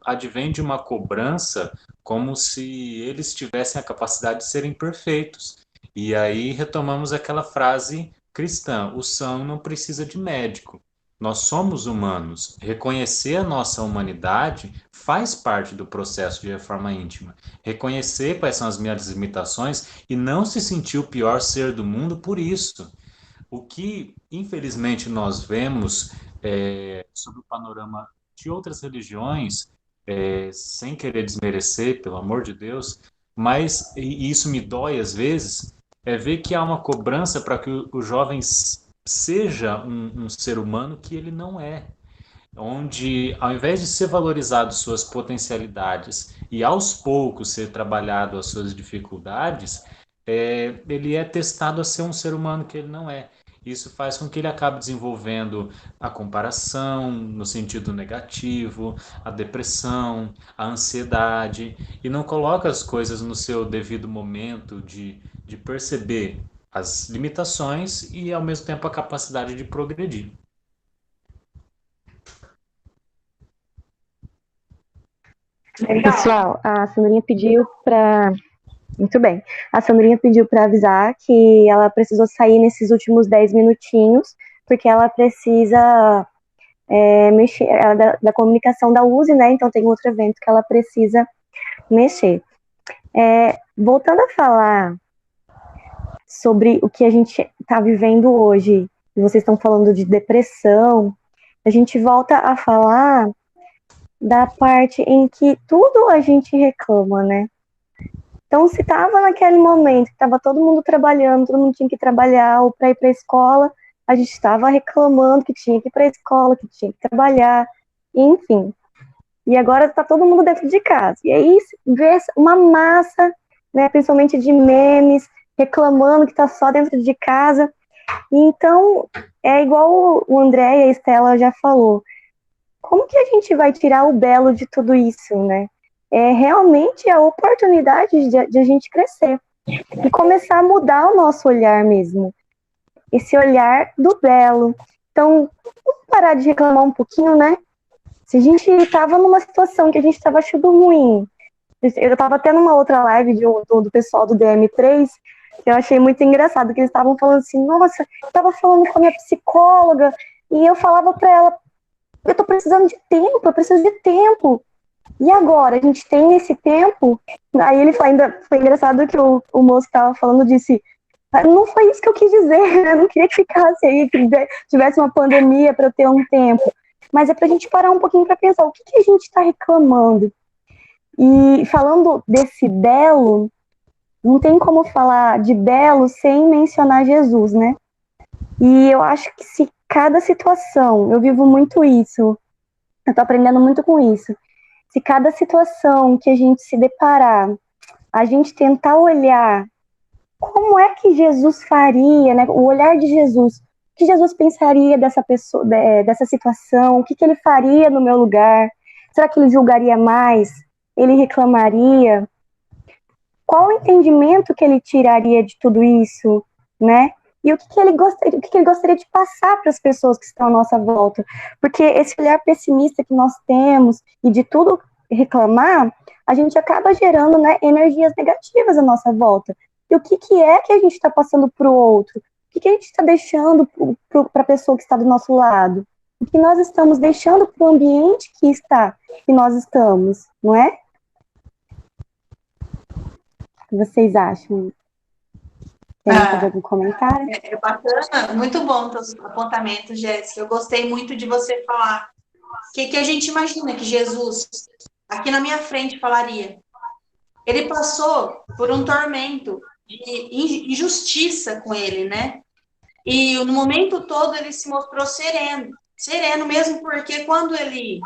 advém de uma cobrança como se eles tivessem a capacidade de serem perfeitos. E aí retomamos aquela frase cristã: o são não precisa de médico. Nós somos humanos. Reconhecer a nossa humanidade faz parte do processo de reforma íntima. Reconhecer quais são as minhas limitações e não se sentir o pior ser do mundo por isso. O que, infelizmente, nós vemos sobre o panorama de outras religiões, sem querer desmerecer, pelo amor de Deus, mas, e isso me dói às vezes, é ver que há uma cobrança para que o jovem seja um ser humano que ele não é, onde ao invés de ser valorizado suas potencialidades e aos poucos ser trabalhado as suas dificuldades, ele é testado a ser um ser humano que ele não é. Isso faz com que ele acabe desenvolvendo a comparação no sentido negativo, a depressão, a ansiedade, e não coloca as coisas no seu devido momento de perceber as limitações e, ao mesmo tempo, a capacidade de progredir. Pessoal, a Sandrinha pediu para. Muito bem. A Sandrinha pediu para avisar que ela precisou sair nesses últimos 10 minutinhos, porque ela precisa mexer da comunicação da USE, né? Então tem outro evento que ela precisa mexer. Voltando a falar sobre o que a gente está vivendo hoje, e vocês estão falando de depressão, a gente volta a falar da parte em que tudo a gente reclama, né? Então, se estava naquele momento que estava todo mundo trabalhando, todo mundo tinha que trabalhar ou para ir para a escola, a gente estava reclamando que tinha que ir para a escola, que tinha que trabalhar, enfim. E agora está todo mundo dentro de casa. E aí vê uma massa, né, principalmente de memes, reclamando que está só dentro de casa. E então, é igual o André e a Estela já falou. Como que a gente vai tirar o belo de tudo isso, né? É realmente a oportunidade de a gente crescer e começar a mudar o nosso olhar mesmo. Esse olhar do belo. Então, vamos parar de reclamar um pouquinho, né? Se a gente estava numa situação que a gente estava achando ruim, eu estava até numa outra live do pessoal do DM3, que eu achei muito engraçado, que eles estavam falando assim, nossa, eu estava falando com a minha psicóloga, e eu falava para ela, eu tô precisando de tempo, eu preciso de tempo. E agora, a gente tem esse tempo? Aí ele ainda foi engraçado que o moço estava falando, disse, não foi isso que eu quis dizer, eu não queria que ficasse aí, que tivesse uma pandemia para eu ter um tempo. Mas é pra gente parar um pouquinho para pensar, o que a gente está reclamando? E falando desse belo, não tem como falar de belo sem mencionar Jesus, né? E eu acho que se cada situação, eu vivo muito isso, eu tô aprendendo muito com isso, se cada situação que a gente se deparar, a gente tentar olhar como é que Jesus faria, né? O olhar de Jesus, o que Jesus pensaria dessa pessoa, dessa situação, o que ele faria no meu lugar? Será que ele julgaria mais? Ele reclamaria? Qual o entendimento que ele tiraria de tudo isso, né? e o que ele gostaria de passar para as pessoas que estão à nossa volta. Porque esse olhar pessimista que nós temos e de tudo reclamar, a gente acaba gerando, né, energias negativas à nossa volta. E o que é que a gente está passando para o outro? O que a gente está deixando para a pessoa que está do nosso lado? O que nós estamos deixando para o ambiente que nós estamos, não é? O que vocês acham? Querem fazer algum comentário? É bacana, muito bom teus apontamentos, Jéssica. Eu gostei muito de você falar. O que a gente imagina que Jesus, aqui na minha frente, falaria? Ele passou por um tormento de injustiça com ele, né? E no momento todo ele se mostrou sereno mesmo, porque quando ele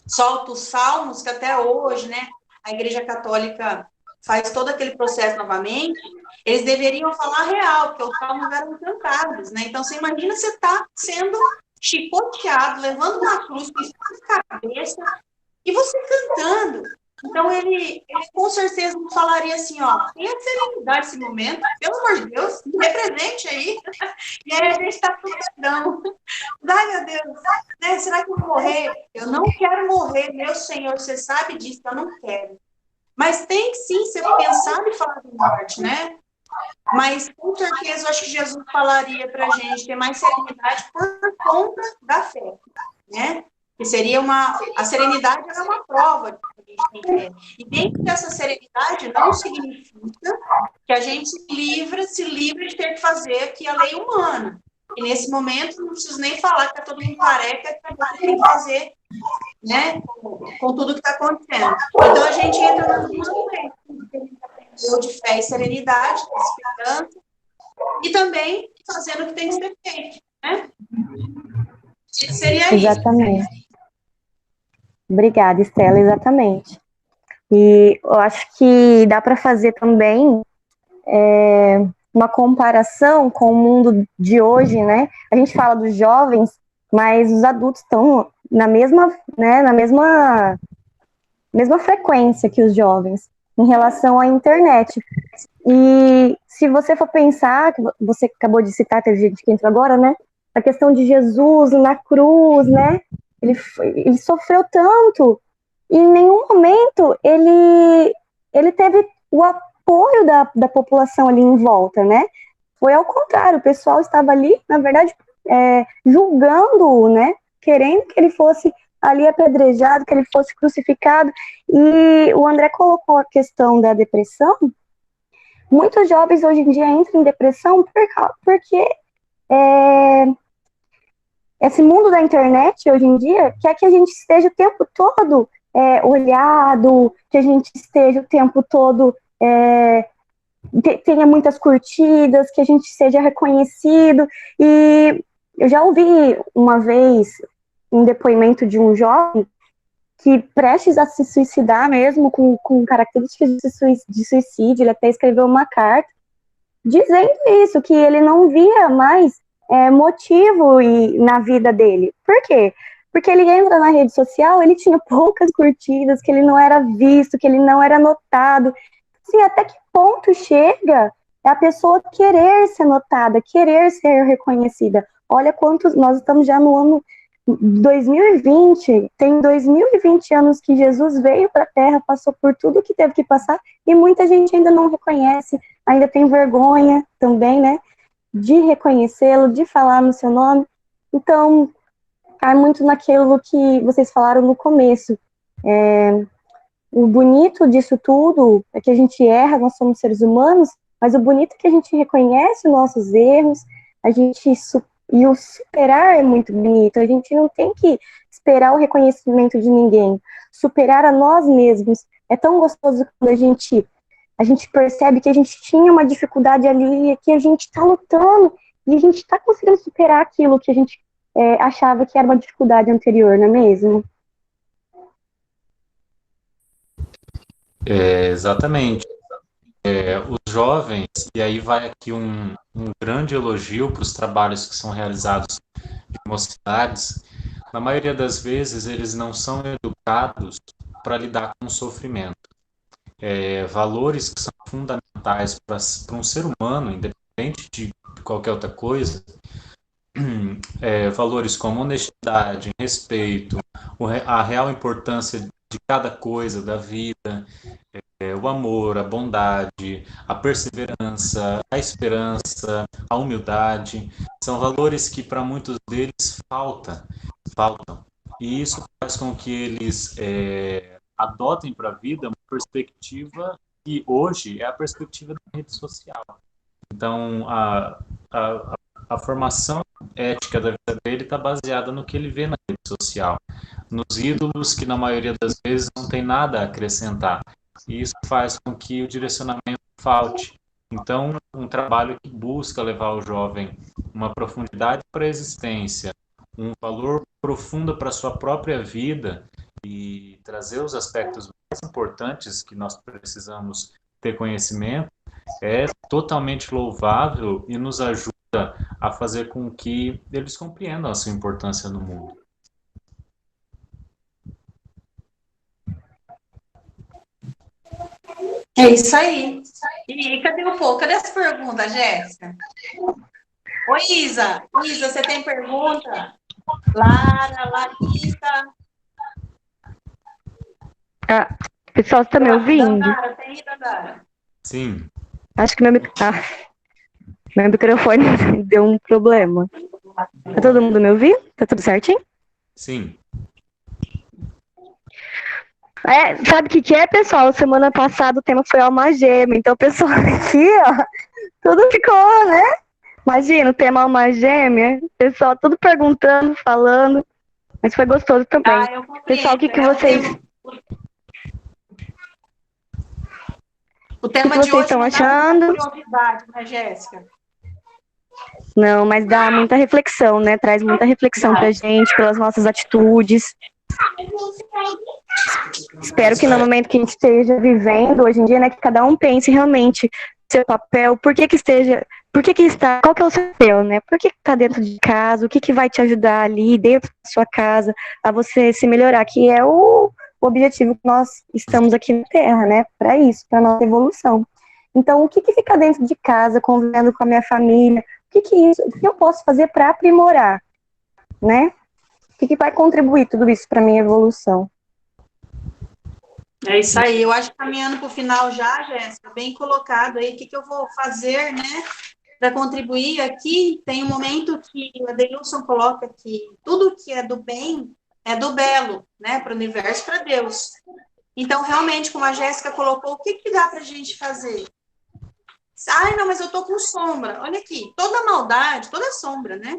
solta os salmos, que até hoje, né, a Igreja Católica faz todo aquele processo novamente, eles deveriam falar real, porque os salmos eram cantados, né? Então, você imagina você tá sendo chicoteado, levando uma cruz na cabeça, e você cantando. Então, ele com certeza não falaria assim, ó, tenha serenidade nesse momento, pelo amor de Deus, me represente aí. E aí a gente está frustrando. Ai, meu Deus, né? Será que eu vou morrer? Eu não quero morrer, meu Senhor, você sabe disso, eu não quero. Mas tem que sim ser pensado e falar de morte, né? Mas com certeza eu acho que Jesus falaria para a gente ter mais serenidade por conta da fé, né? Que seria a serenidade é uma prova que a gente tem que ter. E dentro dessa serenidade não significa que a gente se livre de ter que fazer aqui a lei humana. E nesse momento não preciso nem falar que está todo mundo careca, que a gente tem que fazer, né? Com tudo que está acontecendo. Então a gente entra nas duas frentes, de fé e serenidade, esperança, e também fazendo o que tem que ser feito, né? Seria Exatamente. Isso. Obrigada, Estela, exatamente. E eu acho que dá para fazer também uma comparação com o mundo de hoje, né? A gente fala dos jovens, mas os adultos estão na mesma frequência que os jovens em relação à internet. E se você for pensar, que você acabou de citar, teve gente que entrou agora, né? A questão de Jesus na cruz, né? Ele sofreu tanto e em nenhum momento ele teve o apoio da população ali em volta, né? Foi ao contrário, o pessoal estava ali, na verdade, julgando-o, né? Querendo que ele fosse ali apedrejado, que ele fosse crucificado. E o André colocou a questão da depressão. Muitos jovens hoje em dia entram em depressão porque esse mundo da internet hoje em dia quer que a gente esteja o tempo todo olhado, que a gente esteja o tempo todo tenha muitas curtidas, que a gente seja reconhecido. E eu já ouvi uma vez um depoimento de um jovem que prestes a se suicidar mesmo, com características de suicídio, ele até escreveu uma carta dizendo isso, que ele não via mais motivo na vida dele. Por quê? Porque ele entra na rede social, ele tinha poucas curtidas, que ele não era visto, que ele não era notado. Assim, até que ponto chega a pessoa querer ser notada, querer ser reconhecida? Olha quantos, nós estamos já no ano 2020, tem 2020 anos que Jesus veio para a Terra, passou por tudo que teve que passar, e muita gente ainda não reconhece, ainda tem vergonha também, né, de reconhecê-lo, de falar no seu nome. Então, cai muito naquilo que vocês falaram no começo. O bonito disso tudo é que a gente erra, nós somos seres humanos, mas o bonito é que a gente reconhece os nossos erros, e o superar é muito bonito. A gente não tem que esperar o reconhecimento de ninguém. Superar a nós mesmos é tão gostoso quando a gente percebe que a gente tinha uma dificuldade ali, que a gente está lutando e a gente está conseguindo superar aquilo que a gente achava que era uma dificuldade anterior, não é mesmo? Exatamente. Os jovens, e aí vai aqui um grande elogio para os trabalhos que são realizados em mocidades. Na maioria das vezes, eles não são educados para lidar com o sofrimento. Valores que são fundamentais para um ser humano, independente de qualquer outra coisa, valores como honestidade, respeito, a real importância de cada coisa da vida, o amor, a bondade, a perseverança, a esperança, a humildade, são valores que para muitos deles faltam. E isso faz com que eles adotem para a vida uma perspectiva que hoje é a perspectiva da rede social. Então, a formação ética da vida dele está baseada no que ele vê na rede social, nos ídolos que na maioria das vezes não tem nada a acrescentar. E isso faz com que o direcionamento falte. Então, um trabalho que busca levar ao jovem uma profundidade para a existência, um valor profundo para a sua própria vida e trazer os aspectos mais importantes que nós precisamos ter conhecimento, é totalmente louvável e nos ajuda a fazer com que eles compreendam a sua importância no mundo. É isso aí. E cadê o povo? Cadê as perguntas, Jéssica? Oi, Isa. Isa, você tem pergunta? Lara, Larissa. Pessoal, você está me ouvindo? Dandara, tem aí, Dandara? Sim. Acho que meu microfone deu um problema. Tá todo mundo me ouvindo? Tá tudo certinho? Sim. Sabe o que é, pessoal? Semana passada o tema foi alma gêmea, então o pessoal aqui, ó, tudo ficou, né? Imagina, o tema alma gêmea, o pessoal tudo perguntando, falando, mas foi gostoso também. Eu compreendo. Pessoal, o que vocês... O tema que de vocês hoje estão não achando? dá muita curiosidade, né, Jéssica? Não, mas dá muita reflexão, né? Traz muita reflexão pra gente, pelas nossas atitudes. Espero que no momento que a gente esteja vivendo hoje em dia, né, que cada um pense realmente seu papel, por que está, qual que é o seu papel, né? Por que está dentro de casa, o que vai te ajudar ali dentro da sua casa a você se melhorar, que é o objetivo que nós estamos aqui na Terra, né? Para isso, para nossa evolução. Então, o que fica dentro de casa, convivendo com a minha família, o que eu posso fazer para aprimorar, né? O que vai contribuir tudo isso para minha evolução? É isso aí. Eu acho que caminhando para o final já, Jéssica, bem colocado aí, o que eu vou fazer, né, para contribuir aqui. Tem um momento que o Adeilson coloca que tudo que é do bem é do belo, né, para o universo, para Deus. Então, realmente, como a Jéssica colocou, o que dá para a gente fazer? Ai, não, mas eu tô com sombra. Olha aqui, toda maldade, toda sombra, né?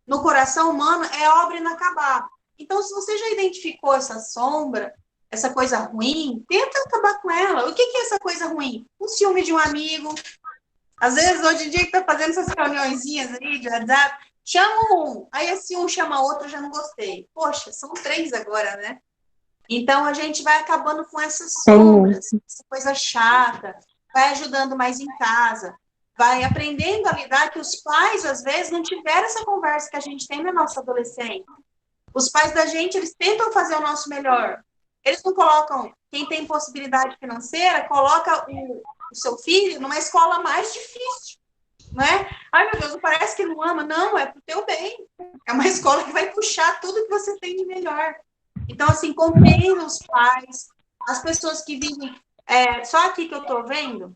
No coração humano é obra inacabada. Então, se você já identificou essa sombra, essa coisa ruim, tenta acabar com ela. O que é essa coisa ruim? Um ciúme de um amigo. Às vezes, hoje em dia, que tá fazendo essas reuniõezinhas aí de WhatsApp, chama um, aí assim um chama outro, já não gostei. Poxa, são 3 agora, né? Então, a gente vai acabando com essas sombras, essa coisa chata, vai ajudando mais em casa, vai aprendendo a lidar que os pais, às vezes, não tiveram essa conversa que a gente tem na nossa adolescência. Os pais da gente, eles tentam fazer o nosso melhor. Eles não colocam, quem tem possibilidade financeira, coloca o seu filho numa escola mais difícil, né? Ai, meu Deus, não parece que não ama. Não, é pro teu bem. É uma escola que vai puxar tudo que você tem de melhor. Então, assim, compreendam os pais, as pessoas que vivem... só aqui que eu tô vendo,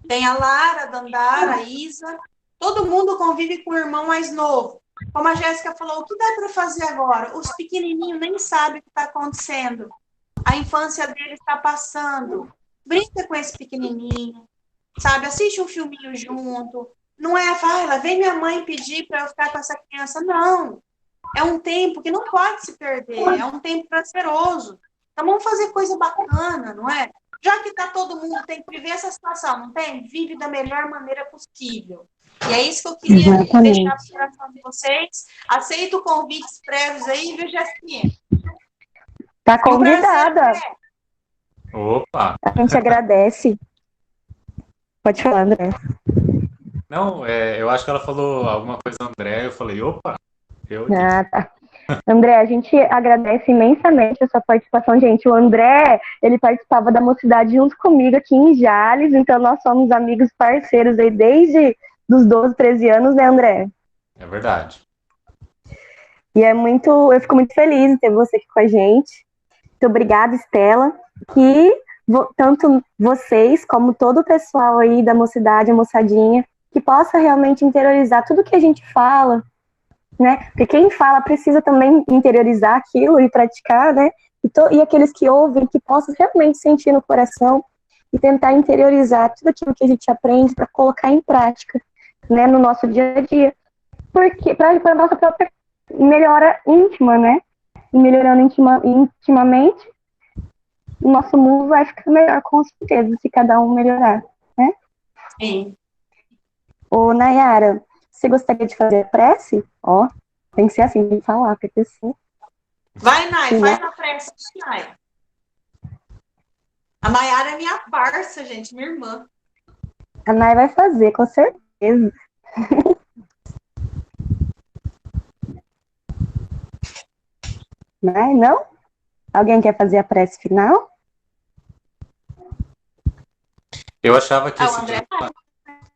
tem a Lara, a Dandara, a Isa, todo mundo convive com o irmão mais novo. Como a Jéssica falou, o que dá para fazer agora? Os pequenininhos nem sabem o que está acontecendo. A infância deles está passando. Brinca com esse pequenininho, sabe? Assiste um filminho junto. Não é, lá vem minha mãe pedir para eu ficar com essa criança. Não. É um tempo que não pode se perder. É um tempo prazeroso. Então, vamos fazer coisa bacana, não é? Já que todo mundo tem que viver essa situação, não tem? Vive da melhor maneira possível. E é isso que eu queria deixar para o coração de vocês. Aceito convites prévios aí, viu, Jéssica? Tá convidada. Opa! A gente agradece. Pode falar, André. Não, eu acho que ela falou alguma coisa, André, eu falei, opa! Tá. André, a gente agradece imensamente a sua participação, gente. O André, ele participava da Mocidade junto comigo aqui em Jales, então nós somos amigos parceiros aí desde dos 12, 13 anos, né, André? É verdade. E eu fico muito feliz de ter você aqui com a gente. Muito obrigada, Estela. Que tanto vocês, como todo o pessoal aí da mocidade, a moçadinha, que possa realmente interiorizar tudo que a gente fala, né? Porque quem fala precisa também interiorizar aquilo e praticar, né? E aqueles que ouvem, que possam realmente sentir no coração e tentar interiorizar tudo aquilo que a gente aprende para colocar em prática, né, no nosso dia a dia. Porque para a nossa própria melhora íntima, né? E melhorando intimamente, o nosso mundo vai ficar melhor, com certeza, se cada um melhorar, né? Sim. Ô, Nayara, você gostaria de fazer a prece? Ó, tem que ser assim, tem que falar, porque assim... Vai, Nay, faz a prece, Nay. A Nayara é minha parça, gente, minha irmã. A Nay vai fazer, com certeza. Nay, não? Alguém quer fazer a prece final? Eu achava que Ah, o esse André dilema,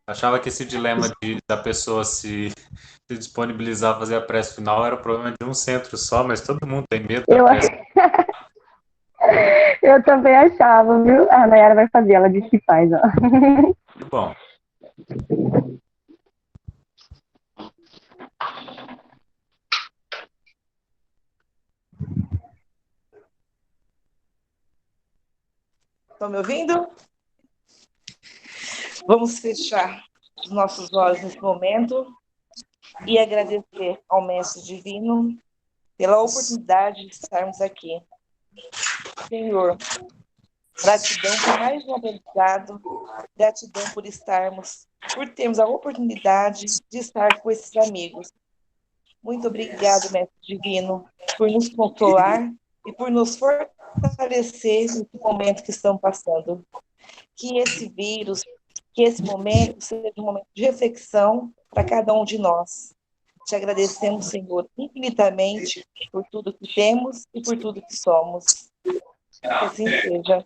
achava que esse dilema da pessoa se disponibilizar a fazer a prece final era o problema de um centro só, mas todo mundo tem medo da Eu, prece. eu também achava, viu? A Nayara vai fazer, ela disse que faz, ó. Muito bom. Estão me ouvindo? Vamos fechar os nossos olhos nesse momento e agradecer ao Mestre Divino pela oportunidade de estarmos aqui. Senhor, gratidão por mais um aprendizado, gratidão por termos a oportunidade de estar com esses amigos. Muito obrigado, Mestre Divino, por nos consolar e por nos fortalecer nesse momento que estamos passando. Que esse vírus, que esse momento seja um momento de reflexão para cada um de nós. Te agradecemos, Senhor, infinitamente por tudo que temos e por tudo que somos. Que assim seja.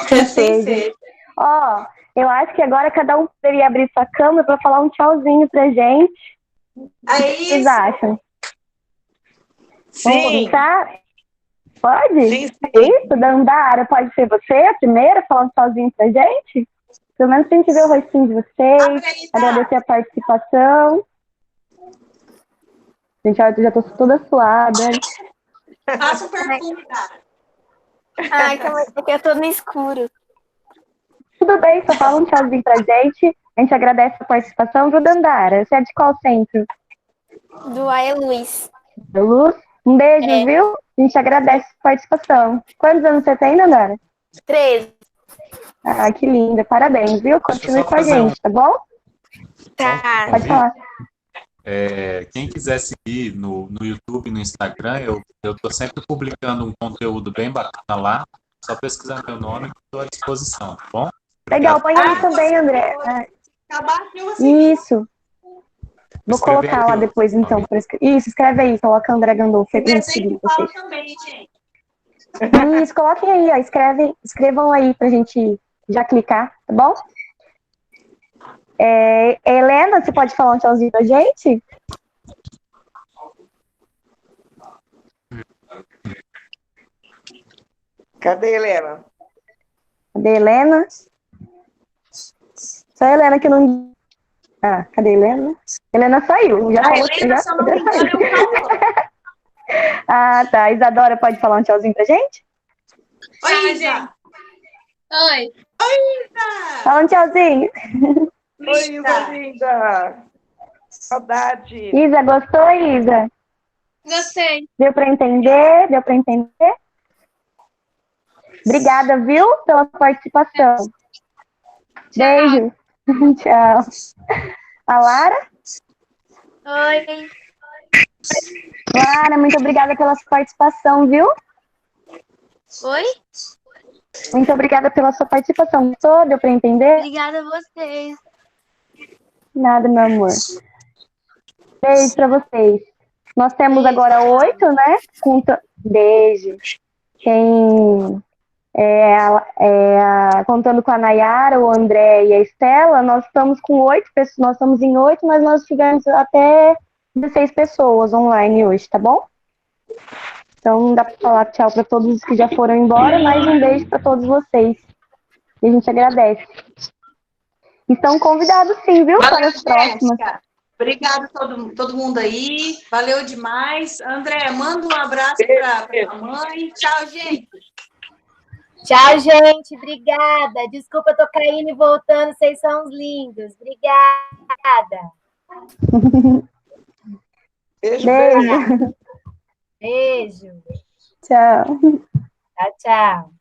Que assim seja. Ó, eu acho que agora cada um poderia abrir sua câmera para falar um tchauzinho pra gente. É O que vocês isso. acham? Vamos Sim, começar? Pode? sim, sim. Isso, Dandara, pode ser você a primeira, falando sozinho pra gente? Pelo menos pra gente ver o rostinho de vocês, Abre aí, tá? agradecer a participação. Gente, olha, eu já tô toda suada. Faça um perfume, cara. Ai, porque eu tô no escuro. Tudo bem, só fala um tchauzinho pra gente. A gente agradece a participação, viu, Dandara? Você é de qual centro? Do Aia Luz. Da Luz? Um beijo, viu? A gente agradece a participação. Quantos anos você tem, Dandara? 13. Ah, que linda. Parabéns, viu? Continue com a gente, tá bom? Tá. Pode falar. Quem quiser seguir no YouTube e no Instagram, eu tô sempre publicando um conteúdo bem bacana lá. Só pesquisar meu nome que estou à disposição, tá bom? Legal, põe aí também, André. Acabar eu assim. Isso. Vou Escrever colocar lá aqui o depois, então. nome. Isso, escreve aí. Coloca André Gandolfo O pra gente desenho seguir que fala vocês. também, gente. Isso, coloquem aí, ó. Escrevam aí pra gente já clicar, tá bom? Helena, você pode falar um tchauzinho pra gente? Cadê, Helena? Cadê a Helena? Só a Helena que não... Ah, cadê a Helena? Helena saiu. Já A falou, Helena, se eu não me engano, saiu. é o Cauã. Ah, tá. Isadora pode falar um tchauzinho pra gente? Oi, Isa. Oi. Isa. Fala um tchauzinho. Oi, Isa linda! Saudade! Isa, gostou, Isa? Gostei. Deu pra entender? Deu pra entender? Obrigada, viu, pela participação. Beijo. Tchau. A Lara? Oi. Lara, muito obrigada pela sua participação, viu? Oi? Muito obrigada pela sua participação. Gostou? Deu pra entender? Obrigada a vocês. Nada, meu amor. Beijo pra vocês. Nós temos Beijo, agora tchau. 8, né? Beijo. Quem contando com a Nayara, o André e a Estela, nós estamos com 8 pessoas, nós estamos em 8, mas nós tivemos até 16 pessoas online hoje, tá bom? Então não dá para falar tchau para todos os que já foram embora, mas um beijo para todos vocês. E a gente agradece. Estão convidados sim, viu? Valeu, Para as próximas. Jéssica. Obrigada a todo mundo aí. Valeu demais. André, manda um abraço para a mãe. Tchau, gente. Tchau, gente. Obrigada. Desculpa, eu tô caindo e voltando. Vocês são os lindos. Obrigada. Beijo, Beijo. Beijo. Tchau. Tchau, tchau.